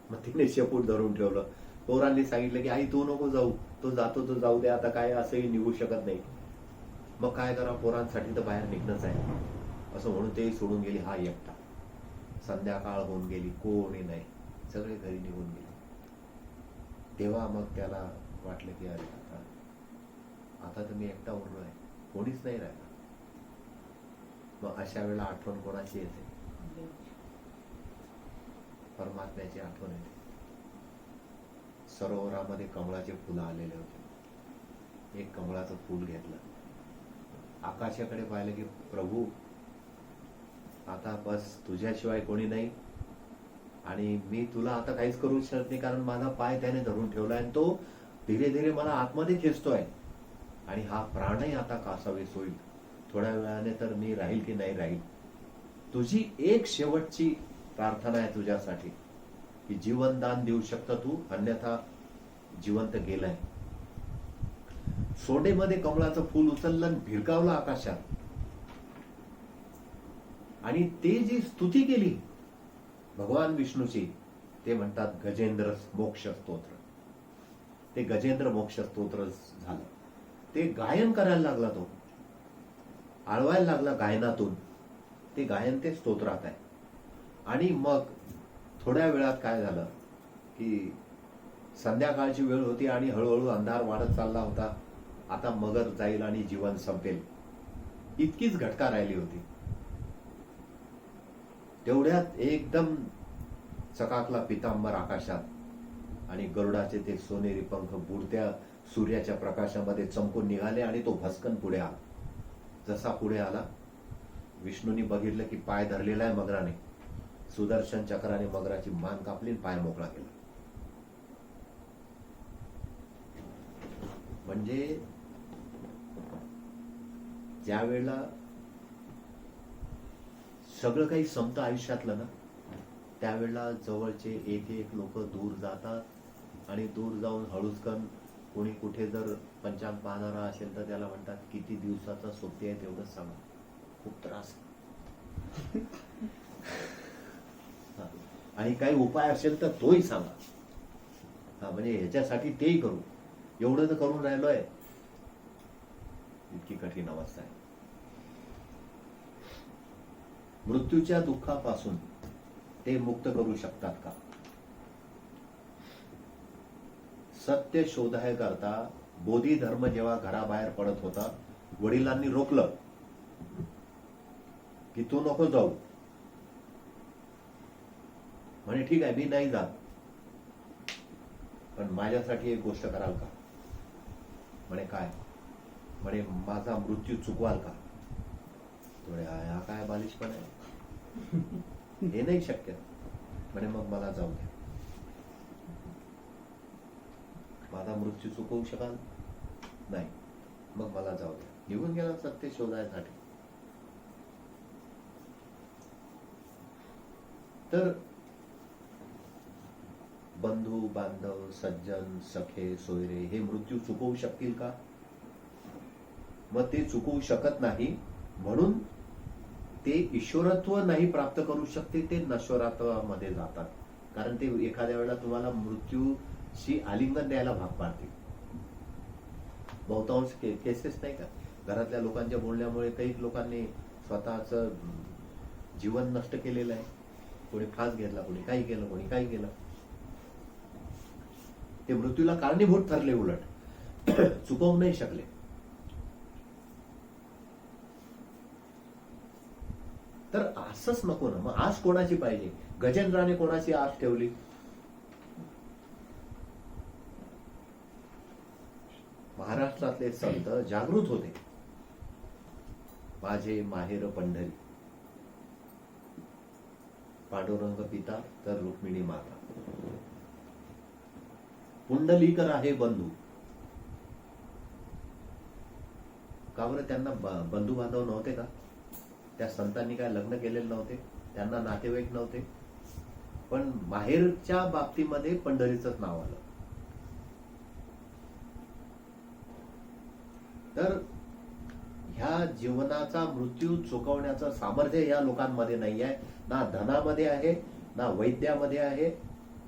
मग तिने शेपूट धरून ठेवलं. पोरांनी सांगितलं की आई तू नको जाऊ, तो जातो तो जाऊ दे, आता काय असंही निघू शकत नाही. मग काय करा, पोरांसाठी तर बाहेर निघणंच आहे असं म्हणून तेही सोडून गेली, हा एकटा. संध्याकाळ होऊन गेली, कोणी नाही, सगळे घरी निघून गेले. तेव्हा मग त्याला वाटलं की अरे आता तर मी एकटा उरलोय, कोणीच नाही राहिला. मग अशा वेळेला आठवण कोणाची येते, परमात्म्याची आठवण येते. सरोवरामध्ये कमळाचे फुलं आलेले होते. एक कमळाचं फूल घेतलं, आकाशाकडे पाहिलं की प्रभू आता बस तुझ्याशिवाय कोणी नाही, आणि मी तुला आता काहीच करू शकत नाही, कारण माझा पाय त्याने धरून ठेवलाय आणि तो धीरे धीरे मला आतमध्ये खेचतोय आणि हा प्राणही आता कासावीस होईल. थोड्या वेळाने तर मी राहील की नाही राहील. तुझी एक शेवटची प्रार्थना आहे तुझ्यासाठी की जीवनदान देऊ शकता तू, अन्यथा जिवंत गेलाय. सोंडेमध्ये कमळाचं फूल उचललं आणि भिरकावलं आकाशात, आणि ते जी स्तुती केली भगवान विष्णूची, ते म्हणतात गजेंद्र मोक्ष स्तोत्र. ते गजेंद्र मोक्ष स्तोत्र झालं. ते गायन करायला लागला, तो आळवायला लागला गायनातून. ते गायन ते स्तोत्रात आहे. आणि मग थोड्या वेळात काय झालं की संध्याकाळची वेळ होती आणि हळूहळू अंधार वाढत चालला होता. आता मगर जाईल आणि जीवन संपेल इतकीच घटका राहिली होती. तेवढ्यात एकदम चकाकला पितांबर आकाशात आणि गरुडाचे ते सोनेरी पंख बुडत्या सूर्याच्या प्रकाशामध्ये चमकून निघाले आणि तो भस्कन पुढे आला. जसा पुढे आला, विष्णूंनी बघितलं की पाय धरलेला आहे मगराने. सुदर्शन चक्राने मगराची मान कापली, पाय मोकळा केला. म्हणजे ज्या वेळेला सगळं काही संपतं आयुष्यातलं ना, त्यावेळेला जवळचे एक एक लोक दूर जातात आणि दूर जाऊन हळूचकन कोणी कुठे जर पंचांग पाहणारा असेल तर त्याला म्हणतात किती दिवसाचा सुट्टी आहे तेवढंच सांगा, खूप त्रास हा. आणि काही उपाय असेल तर तोही सांगा. हा, म्हणजे ह्याच्यासाठी तेही करू. एवढं तर करून राहिलोय. इतकी कठीण अवस्था आहे. मृत्यूच्या दुःखापासून ते मुक्त करू शकतात का? सत्य शोधायकरता बोधी धर्म जेव्हा घराबाहेर पडत होता, वडिलांनी रोखलं की तू नको जाऊ. म्हणे ठीक आहे, मी नाही जात, पण माझ्यासाठी एक गोष्ट कराल का? म्हणे काय? म्हणे माझा मृत्यू चुकवाल का? थोडे हा काय बालिशपण आहे, हे नाही शक्य. म्हणे मग मला जाऊ द्या. माझा मृत्यू चुकवू शकाल? नाही, मग मला जाऊ द्या. निघून गेला सत्य शोधायसाठी. तर बंधू बांधव सज्जन सखे सोयरे हे मृत्यू चुकवू शकतील का? मग ते चुकवू शकत नाही, म्हणून ते ईश्वरत्व नाही प्राप्त करू शकते, ते नश्वरत्वामध्ये जातात. कारण ते एखाद्या वेळेला तुम्हाला मृत्यूशी आलिंगन द्यायला भाग पाडते. बहुतांश केसेस नाही का, घरातल्या लोकांच्या बोलण्यामुळे काही लोकांनी स्वतःच जीवन नष्ट केलेलं आहे. कोणी फास घेतला, कोणी काही केलं, कोणी काही केलं. ते मृत्यूला कारणीभूत ठरले, उलट चुकवू नाही शकले. तर असंच नको ना. मग आस कोणाची पाहिजे? गजेंद्राने कोणाची आस ठेवली? महाराष्ट्रातले संत जागृत होते. माझे माहेर पंढरी, पांडुरंग पिता तर रुक्मिणी माता, पुंडलीकर आहे बंधू. का बरं? त्यांना बंधू बांधव नव्हते का? त्या संतांनी काय लग्न केलेले नव्हते? त्यांना नातेवाईक नव्हते? पण माहेरच्या बाबतीमध्ये पंढरीचंच नाव आलं. तर ह्या जीवनाचा मृत्यू चुकवण्याचं सामर्थ्य या लोकांमध्ये नाही आहे. ना धनामध्ये आहे, ना वैद्यामध्ये आहे,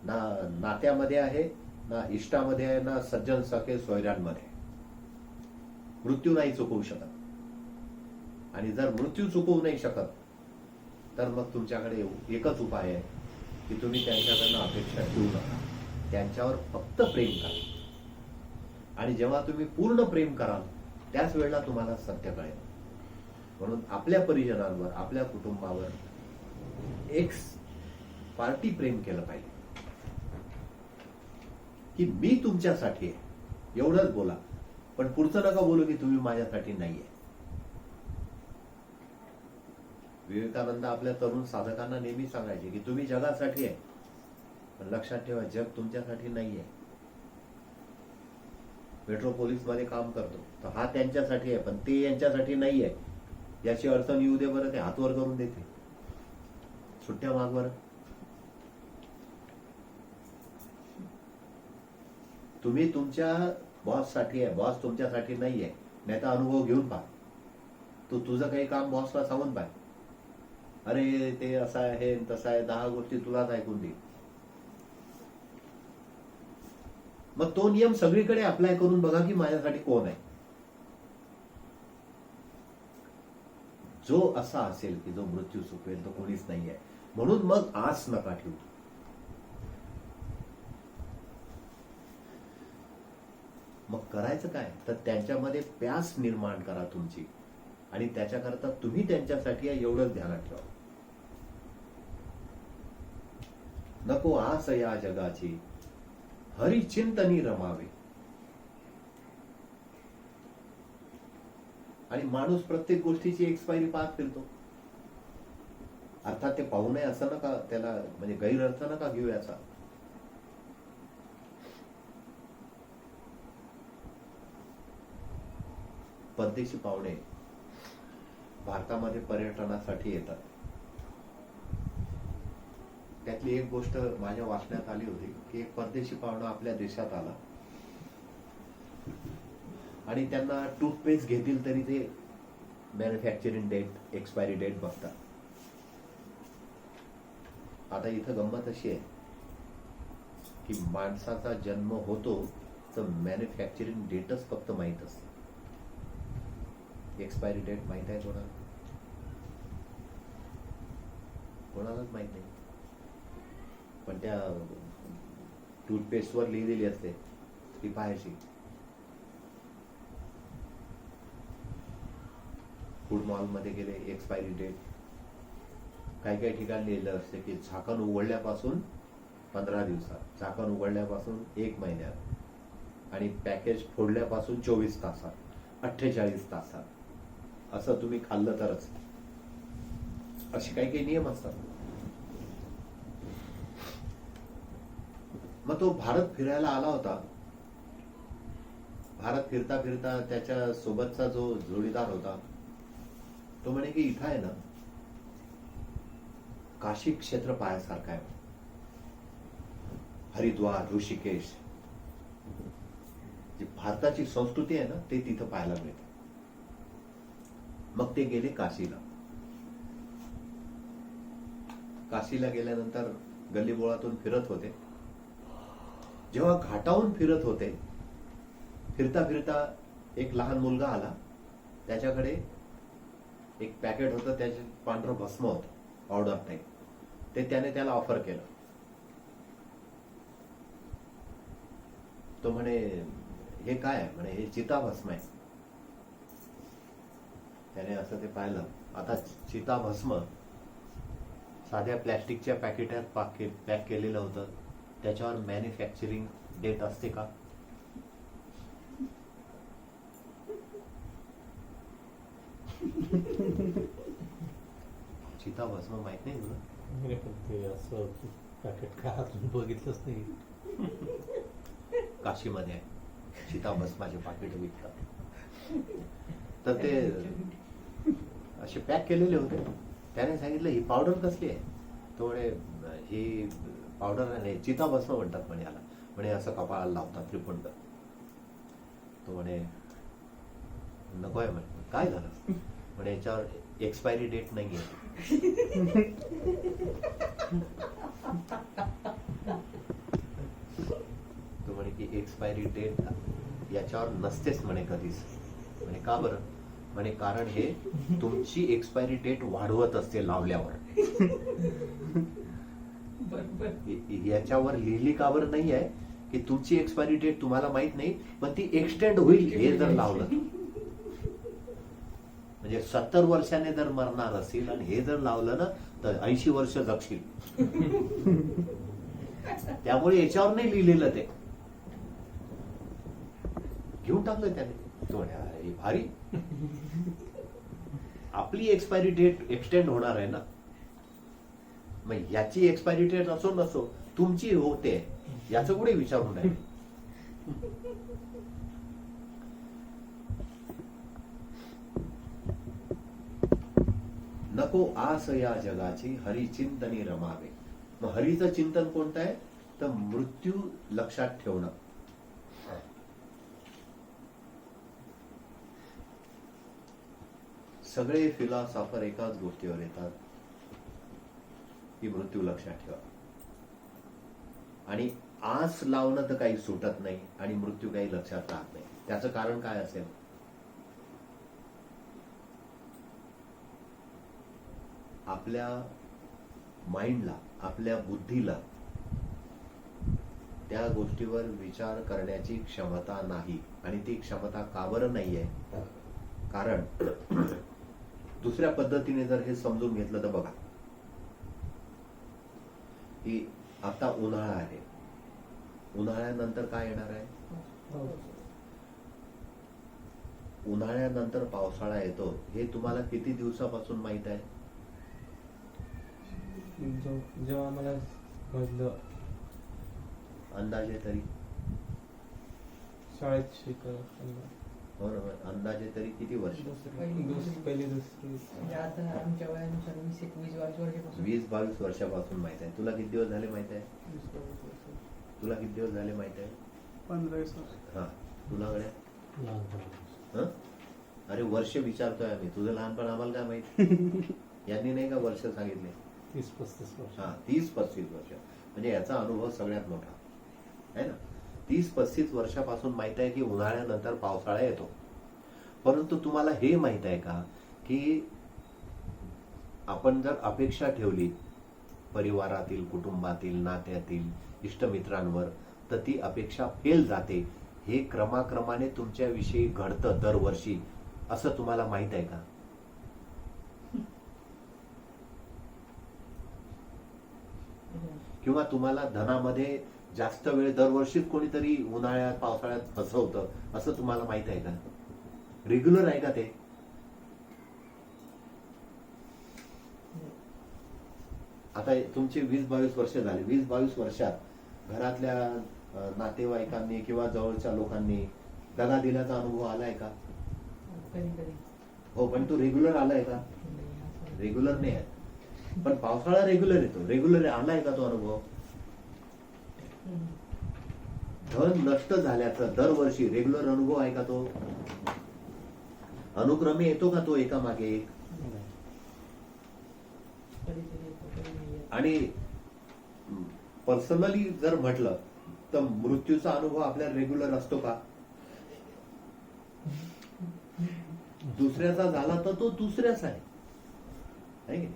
ना नात्यामध्ये आहे, ना इष्टामध्ये आहे, ना सज्जन सखे सोयऱ्यांमध्ये. मृत्यू नाही चुकवू शकत. आणि जर मृत्यू चुकवू नाही शकत तर मग तुमच्याकडे एकच उपाय आहे की तुम्ही त्यांच्याकडनं अपेक्षा ठेवू नका. त्यांच्यावर फक्त प्रेम करा. आणि जेव्हा तुम्ही पूर्ण प्रेम कराल त्याच वेळेला तुम्हाला सत्य कळेल. म्हणून आपल्या परिजनांवर, आपल्या कुटुंबावर एक पार्टी प्रेम केलं पाहिजे की मी तुमच्यासाठी आहे, एवढंच बोला. पण पुढचं नका बोलू की तुम्ही माझ्यासाठी नाहीये. विवेकानंद आपल्या तरुण साधकांना नेहमी सांगायचे की तुम्ही जगासाठी आहे, पण लक्षात ठेवा, जग तुमच्यासाठी नाहीये. मेट्रोपोलिस मध्ये काम करतो तर हा त्यांच्यासाठी आहे, पण ते यांच्यासाठी नाहीये. याची अडचण येऊ दे बरं, ते हातवर करून देते. सुट्ट्या माग बरं. तुम्ही तुमच्या बॉस साठी आहे, बॉस तुमच्यासाठी नाहीये. नाही तर अनुभव घेऊन पहा. तू तुझं काही काम बॉसला सांगून पाय, अरे ते असं आहे तसं आहे, 10 गोष्टी तुलाच ऐकून दे. मग तो नियम सगळीकडे अप्लाय करून बघा की माझ्यासाठी कोण आहे. जो असा असेल की जो मृत्यू चुकवेल तो कोणीच नाही आहे. म्हणून मग आस नका ठेवू. मग करायचं काय तर त्यांच्यामध्ये प्यास निर्माण करा तुमची, आणि त्याच्याकरता तुम्ही त्यांच्यासाठी आहे एवढंच ध्यानात ठेवा. नको आस या जगाची, हरिचिंतनी रमावे. आणि माणूस प्रत्येक गोष्टीची एक्सपायरी पाहत फिरतो. अर्थात ते पाहू नये असं नका, त्याला म्हणजे गैरअर्थ नका घेऊ याचा. परदेशी पाहुणे भारतामध्ये पर्यटनासाठी येतात. त्यातली एक गोष्ट माझ्या वाचण्यात आली होती की एक परदेशी पाहुणा आपल्या देशात आला आणि त्यांना टूथपेस्ट घेतील तरी ते मॅन्युफॅक्चरिंग डेट, एक्सपायरी डेट बघतात. आता इथं गंमत अशी आहे की माणसाचा जन्म होतो तर मॅन्युफॅक्चरिंग डेटच फक्त माहीत असते, एक्सपायरी डेट माहित आहे कोणाला? कोणालाच माहित नाही. पण त्या टूथपेस्टवर लिहिलेली असते, ती पाहायची. फूड मॉल मध्ये गेले, एक्सपायरी डेट. काही काही ठिकाणी लिहिलं असते की झाकण उघडल्यापासून 15 दिवसात, झाकण उघडल्यापासून 1 महिन्यात, आणि पॅकेज फोडल्यापासून 24 तासात, 48 तासात. असं तुम्ही खाल्लं तरच. असे काही काही नियम असतात. मग तो भारत फिरायला आला होता. भारत फिरता फिरता त्याच्या सोबतचा जो जोडीदार होता तो म्हणे की इथं आहे ना काशी क्षेत्र पाहायसारखं आहे. हरिद्वार, ऋषिकेश, जी भारताची संस्कृती आहे ना ते तिथं पाहायला मिळते. मग ते गेले काशीला. काशीला गेल्यानंतर गल्लीबोळातून फिरत होते. जेव्हा घाटावून फिरत होते, फिरता फिरता एक लहान मुलगा आला. त्याच्याकडे एक पॅकेट होतं, त्याचे पांढरं भस्म होतं, पावडर टाईप. ते त्याने त्याला ऑफर केलं. तो म्हणे हे काय आहे? म्हणे हे चिताभस्म आहे. त्याने असं ते पाहिलं. आता चिताभस्म साध्या प्लॅस्टिकच्या पॅकेटात पॅक केलेलं होतं. त्याच्यावर मॅन्युफॅक्चरिंग डेट असते का? चिताभस्म माहित नाही तुला? नाही, पण ते असं पॅकेट काय अजून बघितलंच नाही. काशीमध्ये आहे चिताभस्माचे पाकिट विकतात. तर ते असे पॅक केलेले होते. त्याने सांगितलं ही पावडर कसली आहे? तो म्हणे ही पावडर नाही, चिताभस्म म्हणतात म्हणे याला. म्हणे असं कपाळाला लावतात त्रिपुंड. तो म्हणे नको आहे. म्हणे काय झालं? म्हणे याच्यावर एक्सपायरी डेट नाहीये. तो म्हणे की एक्सपायरी डेट याच्यावर नसतेच म्हणे कधीच. म्हणे का बरं? म्हणे कारण हे तुमची एक्सपायरी डेट वाढवत असते लावल्यावर. याच्यावर लिहिली का बरं नाही आहे की तुमची एक्सपायरी डेट तुम्हाला माहित नाही, पण ती एक्सटेंड होईल हे जर लावलं. म्हणजे 70 वर्षाने जर मरणार असेल आणि हे जर लावलं ना तर 80 वर्ष जगशील. त्यामुळे याच्यावर नाही लिहिलेलं. ते घेऊन टाकलं त्याने. तो म्हणे भारी, आपली एक्सपायरी डेट एक्सटेंड होणार आहे ना, मग याची एक्सपायरी डेट असो नसो तुमची होते याचं कुठे विचारून नाही. नको आस या जगाची हरिचिंतनी रमावे. मग हरीचं चिंतन कोणतं आहे? तर मृत्यू लक्षात ठेवणं. सगळे फिलॉसॉफर एकाच गोष्टीवर येतात की मृत्यू लक्षात ठेवा. आणि आस लावणं तर काही सुटत नाही आणि मृत्यू काही लक्षात राहत नाही. त्याचं कारण काय असेल? आपल्या माइंडला, आपल्या बुद्धीला त्या गोष्टीवर विचार करण्याची क्षमता नाही. आणि ती क्षमता का बरं नाहीये? कारण दुसऱ्या पद्धतीने जर हे समजून घेतलं तर बघा की आता उन्हाळा आहे, उन्हाळ्यानंतर काय येणार आहे? उन्हाळ्यानंतर पावसाळा येतो हे तुम्हाला किती दिवसापासून माहित आहे? जेव्हा मला समजलं अंदाजे तरी शाळेत शिकवलं. बरोबर, अंदाजे तरी किती वर्ष? पहिली दुसरी. म्हणजे आता आमच्या वयानुसार 20-21 वर्षापासून 20-22 वर्षापासून माहित आहे. तुला किती दिवस झाले माहित आहे? तुला किती दिवस झाले माहित आहे? 15-20 वर्ष. हा, तुला गड्या? लहानपणी. हं? अरे वर्ष विचारतोय आम्ही, तुझं लहानपण आम्हाला काय माहित? यांनी नाही का वर्ष सांगितले? 30-35 वर्ष. हा, 30-35 वर्ष. म्हणजे याचा अनुभव सगळ्यात मोठा आहे ना. 30-35 वर्षापासून माहित आहे की उन्हाळ्यानंतर पावसाळा येतो. परंतु तुम्हाला हे माहित आहे का की आपण जर अपेक्षा ठेवली परिवारातील, कुटुंबातील, नात्यातील, इष्टमित्रांवर, तर ती अपेक्षा फेल जाते. हे क्रमाक्रमाने तुमच्याविषयी घडतं दरवर्षी, असं तुम्हाला माहित आहे का? किंवा तुम्हाला धनामध्ये जास्त वेळ दरवर्षीच कोणीतरी उन्हाळ्यात पावसाळ्यात फसवतं, असं तुम्हाला माहित आहे का? रेग्युलर आहे का ते? आता तुमचे 20-22 वर्ष झाले. 20-22 वर्षात घरातल्या नातेवाईकांनी किंवा जवळच्या लोकांनी दगा दिल्याचा अनुभव आलाय का? कधी कधी हो, पण तो रेग्युलर आलाय का? रेग्युलर नाही आहे. पण पावसाळा रेग्युलर येतो. रेग्युलर आलाय का तो अनुभव? धन नष्ट झाल्याचा दरवर्षी रेग्युलर अनुभव आहे का तो? अनुक्रमे येतो का तो एका मागे एक? आणि पर्सनली जर म्हटलं तर मृत्यूचा अनुभव आपल्याला रेग्युलर असतो का? दुसऱ्याचा झाला तर तो दुसऱ्याचा आहे, नाही?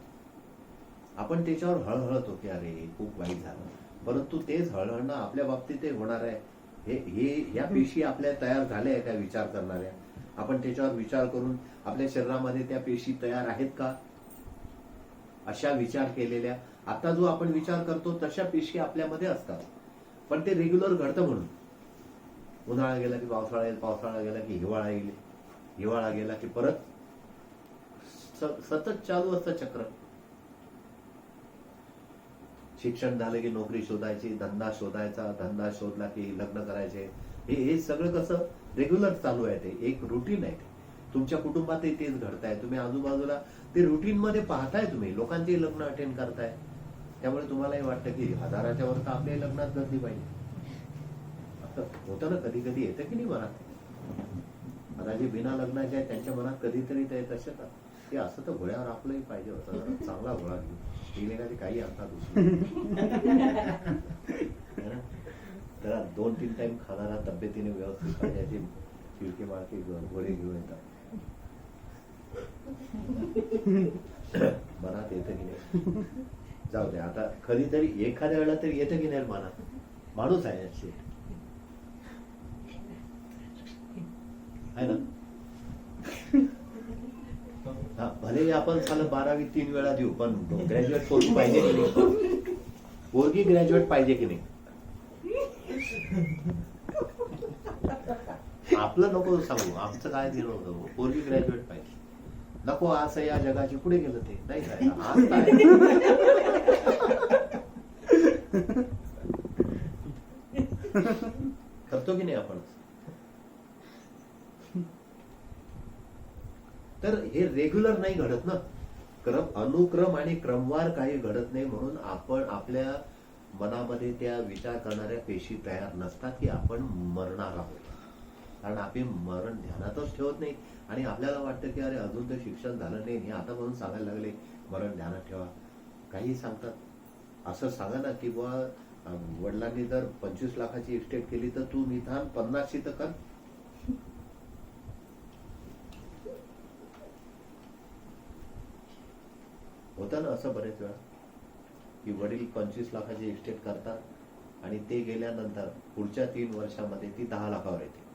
आपण त्याच्यावर हळहळतो की अरे खूप वाईट झालं. परंतु तेच हळहळणं आपल्या बाबतीत ते होणार आहे. हे या पेशी आपल्या तयार झाल्या आहे का विचार करणाऱ्या? आपण त्याच्यावर विचार करून आपल्या शरीरामध्ये त्या पेशी तयार आहेत का? अशा विचार केलेल्या, आता जो आपण विचार करतो तशा पेशी आपल्यामध्ये असतात. पण ते रेग्युलर घडतं म्हणून. उन्हाळा गेला की पावसाळा येईल, पावसाळा गेला की हिवाळा येईल, हिवाळा गेला की परत सतत चालू असतं चक्र. शिक्षण झालं की नोकरी शोधायची, धंदा शोधायचा, धंदा शोधला की लग्न करायचे. हे सगळं कसं रेग्युलर चालू आहे. ते एक रुटीन आहे. तुमच्या कुटुंबातही तेच घडत आहे. तुम्ही आजूबाजूला ते रुटीन मध्ये पाहताय. तुम्ही लोकांचे लग्न अटेंड करताय. त्यामुळे तुम्हालाही वाटतं की हजाराच्या वर तर आपल्या लग्नात गर्दी पाहिजे. असं होतं ना, कधी कधी येतं की नाही मनात? आता जे बिना लग्नाचे आहेत त्यांच्या मनात कधीतरी ते तसे का ते असं तर घोड्यावर आपलंही पाहिजे होतं. चांगला घोडा घेऊन गेले काही आता तर 2-3 टाइम खाणारा, तब्येतीने व्यवस्थित पाहिजे, खिडकी माळकी घोडे घेऊन येतात. मनात येतं की नाही? जाऊ दे आता. कधीतरी एखाद्या वेळा तरी येतं की नाही मनात? माणूस आहे अशी, आहे ना? हा, भले आपण साला 12वी 3 वेळा देऊ, पण ग्रॅज्युएट पोरगी पाहिजे की नाही? पोरगी ग्रॅज्युएट पाहिजे की नाही? आपलं नको सांगू, आमचं काय दिलं होतं, पोरगी ग्रॅज्युएट पाहिजे. नको असं या जगाची पुढे गेलं ते नाही जायला. आज काय घडतो की नाही आपण? तर हे रेग्युलर नाही घडत ना. अनुक्रम आणि क्रमवार काही घडत नाही, म्हणून आपण आपल्या मनामध्ये त्या विचार करणाऱ्या पेशी तयार नसतात की आपण मरणार आहोत. कारण आपण मरण ध्यानातच ठेवत नाही आणि आपल्याला वाटतं की अरे अजून तर शिक्षण झालं नाही, हे आता म्हणून सांगायला लागले मरण ध्यानात ठेवा. काही सांगतात. असं सांगा ना की बुवा वडिलांनी जर 25 लाखाची इस्टेट केली तर तू निदान 50ची तर कर. होतं ना असं बरेच वेळा की वडील 25 लाखाची इस्टेट करतात आणि ते गेल्यानंतर पुढच्या 3 वर्षामध्ये ती 10 लाखावर येते.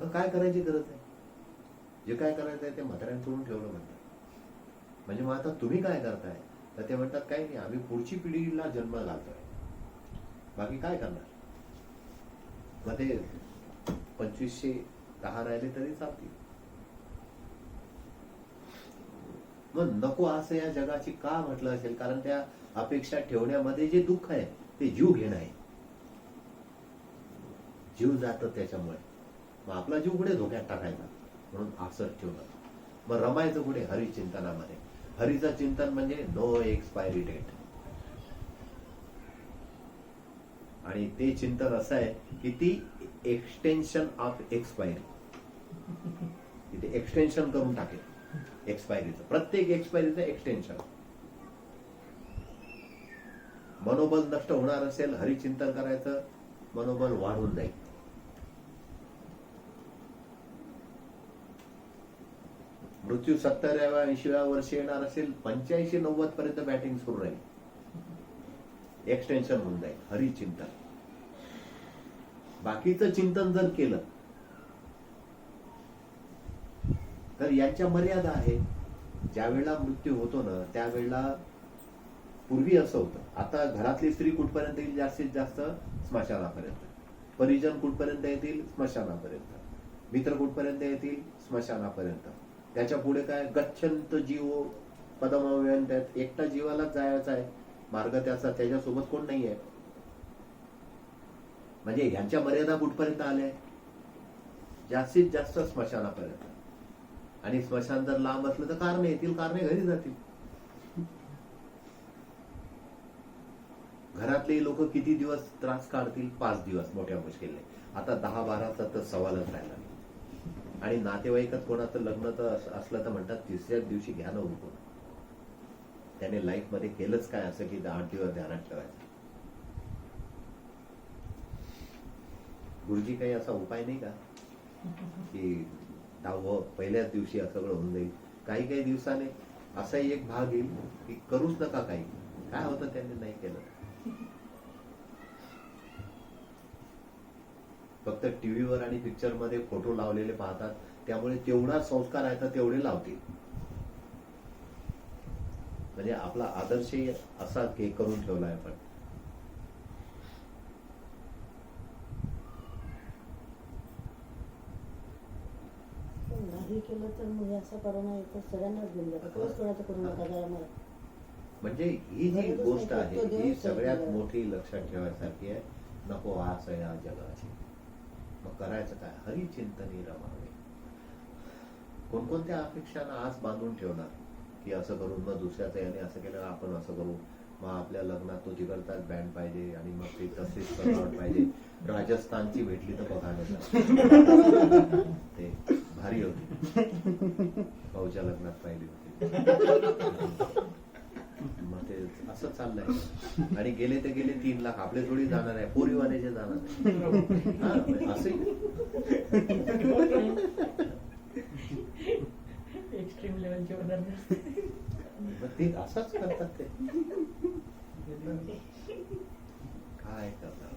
मग काय करायची गरज आहे? जे काय करायचं आहे ते म्हाताऱ्यांकडून ठेवलं म्हणतात. म्हणजे मग आता तुम्ही काय करताय? तर ते म्हणतात काय नाही, आम्ही पुढची पिढीला जन्म घालतोय, बाकी काय करणार. मग ते 2510 राहिले तरी चालतील. मग नको असं या जगाची का म्हटलं असेल? कारण त्या अपेक्षा ठेवण्यामध्ये जे दुःख आहे ते जीव घेणं आहे. जीव जात त्याच्यामुळे. मग आपला जीव कुठे धोक्यात टाकायचा? म्हणून असंच ठेवलं. मग रमायचं कुठे? हरिचिंतनामध्ये. हरीचं चिंतन म्हणजे नो एक्सपायरी डेट. आणि ते चिंतन असं आहे की ती एक्सटेन्शन ऑफ एक्सपायरी. तिथे एक्सटेन्शन करून टाकेल एक्सपायरीचं. प्रत्येक एक्सपायरीचं एक्सटेन्शन. मनोबल नष्ट होणार असेल, हरिचिंतन करायचं, मनोबल वाढून जाईल. मृत्यू 70व्या 80व्या वर्षी येणार असेल, 85-90 पर्यंत बॅटिंग सुरू राहील. एक्सटेन्शन होऊन जाईल. हरिचिंतन. बाकीचं चिंतन जर केलं तर यांच्या मर्यादा आहे. ज्या वेळेला मृत्यू होतो ना त्यावेळेला पूर्वी असं होतं. आता घरातली स्त्री कुठपर्यंत येईल? जास्तीत जास्त स्मशानापर्यंत. परिजन कुठपर्यंत येतील? स्मशानापर्यंत. मित्र कुठपर्यंत येतील? स्मशानापर्यंत. त्याच्या पुढे काय? गच्छंत जीव पदमव्यंत. एकटा जीवालाच जायचा आहे मार्ग त्याचा, त्याच्यासोबत कोण नाहीये. म्हणजे ह्यांच्या मर्यादा कुठपर्यंत आल्या? जास्तीत जास्त स्मशानापर्यंत. आणि स्मशान जर लांब असलं तर कारणे येतील, कारणे घरी जातील. घरातले लोक किती दिवस त्रास काढतील? 5 दिवस मोठ्या मुश्किलने. आता 10-12चा तर सवालच राहिला. आणि नातेवाईकात कोणाचं लग्न तर असलं तर म्हणतात 3ऱ्याच दिवशी घ्या ना उरकून. त्याने लाईफ मध्ये केलंच काय असं की 8 दिवस ध्यानात ठेवायचं? गुरुजी काही असा उपाय नाही का की 10 पहिल्याच दिवशी असं सगळं होऊन जाईल? काही दिवसाने असाही एक भाग येईल की करूच नका काही. काय होतं त्यांनी नाही केलं? फक्त टीव्हीवर आणि पिक्चर मध्ये फोटो लावलेले पाहतात, त्यामुळे तेवढा संस्कार आहे तर तेवढे लावतील. म्हणजे आपला आदर्शही असा करून ठेवलाय आपण. नाही केलं तर मग असं करोना येतो सगळ्यांनाच घेऊन जातो. तोच कोणाचं करू नका घरामध्ये. म्हणजे ही जी गोष्ट आहे ही सगळ्यात मोठी लक्षात ठेवायसारखी आहे. नको आस या जगाची. मग करायचं काय? हरिचिंतनी रमावे. कोणकोणत्या अपेक्षांना आस बांधून ठेवणार की असं करून मग दुसऱ्याचं याने असं केलं आपण असं करू, मग आपल्या लग्नात तो तिकडचाच बँड पाहिजे आणि मग ती तसेच सजावट पाहिजे. राजस्थानची भेटली तर बघा ते भारी होती. भाऊच्या लग्नात पाहिली होती. मग ते असं चाललंय. आणि गेले तर गेले 3 लाख. आपले थोडी जाणार आहे, पोरीवाल्याचे जाणार आहे. असं एक्स्ट्रीम लेवलचे उदाहरण. ते असंच करतात ते. काय करणार?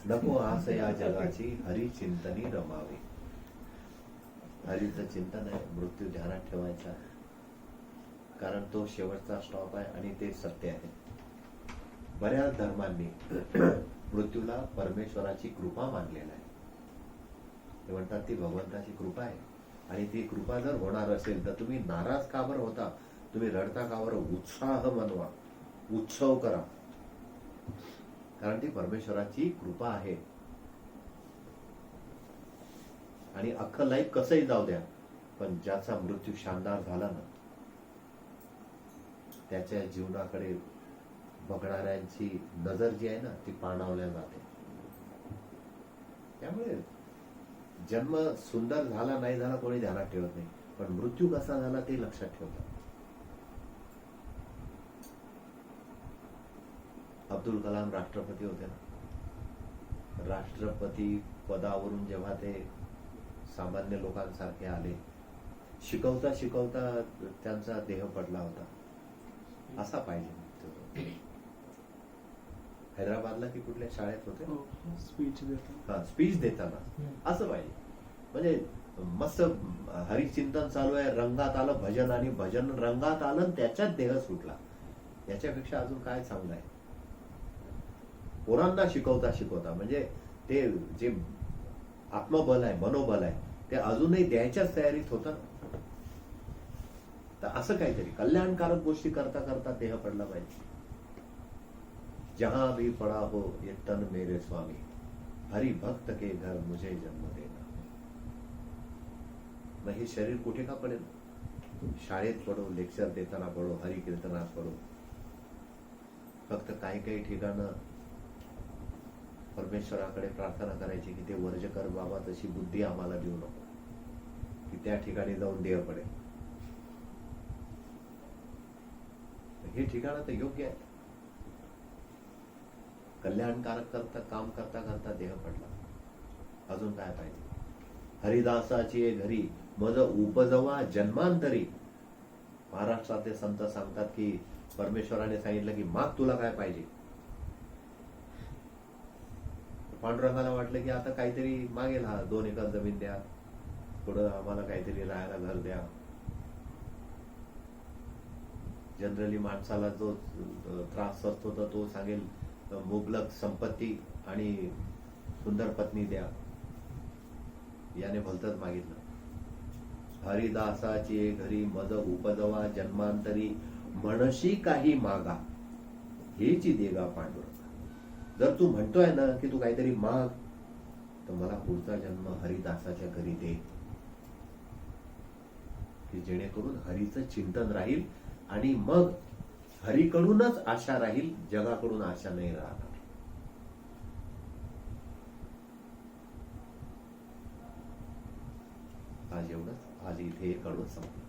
नको आस या जगाची हरिचिंतनी रमावी. हरीचं चिंतन आहे. मृत्यू ध्यानात ठेवायचा, कारण तो शेवटचा स्टॉप आहे आणि ते सत्य आहे. बऱ्याच धर्मांनी मृत्यूला परमेश्वराची कृपा मानलेला आहे. ते म्हणतात ती भगवंताची कृपा आहे आणि ती कृपा जर होणार असेल तर तुम्ही नाराज का बरं होता? तुम्ही रडता का बरं? उत्साह मनवा, उत्सव करा, कारण ती परमेश्वराची कृपा आहे. आणि अख्खं लाईफ कसंही जाऊ द्या, पण ज्याचा मृत्यू शानदार झाला ना, त्याच्या जीवनाकडे बघणाऱ्यांची नजर जी आहे ना, ती पाणावल्या जाते. त्यामुळे जन्म सुंदर झाला नाही झाला कोणी ध्यानात ठेवत नाही, पण मृत्यू कसा झाला ते लक्षात ठेवतात. अब्दुल कलाम राष्ट्रपती होते ना, राष्ट्रपती पदावरून जेव्हा ते सामान्य लोकांसारखे आले, शिकवता शिकवता त्यांचा देह पडला होता. असा पाहिजे. हैदराबादला की कुठल्या शाळेत होते, स्पीच देतो. हा, स्पीच देताना असं पाहिजे. म्हणजे मस्त हरिचिंतन चालू आहे, रंगात आलं भजन, आणि भजन रंगात आलं आणि त्याच्यात देह सुटला. याच्यापेक्षा अजून काय चांगलं आहे? पोरांना शिकवता शिकवता, म्हणजे ते जे आत्मबल आहे, मनोबल आहे, ते अजूनही द्यायच्याच तयारीत होतं. तर असं काहीतरी कल्याणकारक गोष्टी करता करता देह पडला पाहिजे. जहां भी पड़ा हो ये तन मेरे स्वामी, हरि भक्त के घर मुझे जन्म देना. मग हे शरीर कुठे का पडेल? शाळेत पडो, लेक्चर देताना पडो, हरिकीर्तनात पडो. फक्त काही काही ठिकाणं परमेश्वराकडे प्रार्थना करायची की ते वर्ज कर बाबा, तशी बुद्धी आम्हाला देऊ नको की त्या ठिकाणी जाऊन देह पडेल. हे ठिकाण तर योग्य आहे. कल्याणकारक करता काम करता करता देह पडला, अजून काय पाहिजे? हरिदासाची घरी मज उपजवा जन्मांतरी. महाराष्ट्रातले संत सांगतात की परमेश्वराने सांगितलं की माग तुला काय पाहिजे. पांडुरंगाला वाटलं की आता काहीतरी मागेल, हा 2 एकर जमीन द्या, पुढं आम्हाला काहीतरी राहायला घर द्या. जनरली माणसाला जो त्रास असतो तर तो सांगेल मुबलक संपत्ती आणि सुंदर पत्नी द्या. याने भलतच मागितलं. हरिदासाची घरी मज उपजवा जन्मांतरी, म्हणशी काही मागा हेची देगा पांडुरंगा. जर तू म्हणतोय ना की तू काहीतरी माग, तर मला पुढचा जन्म हरिदासाच्या घरी दे, की जेणेकरून हरीचं चिंतन राहील आणि मग हरीकडूनच आशा राहील, जगाकडून आशा नाही राहणार. आज एवढंच. आज इथे कडवं संपलं.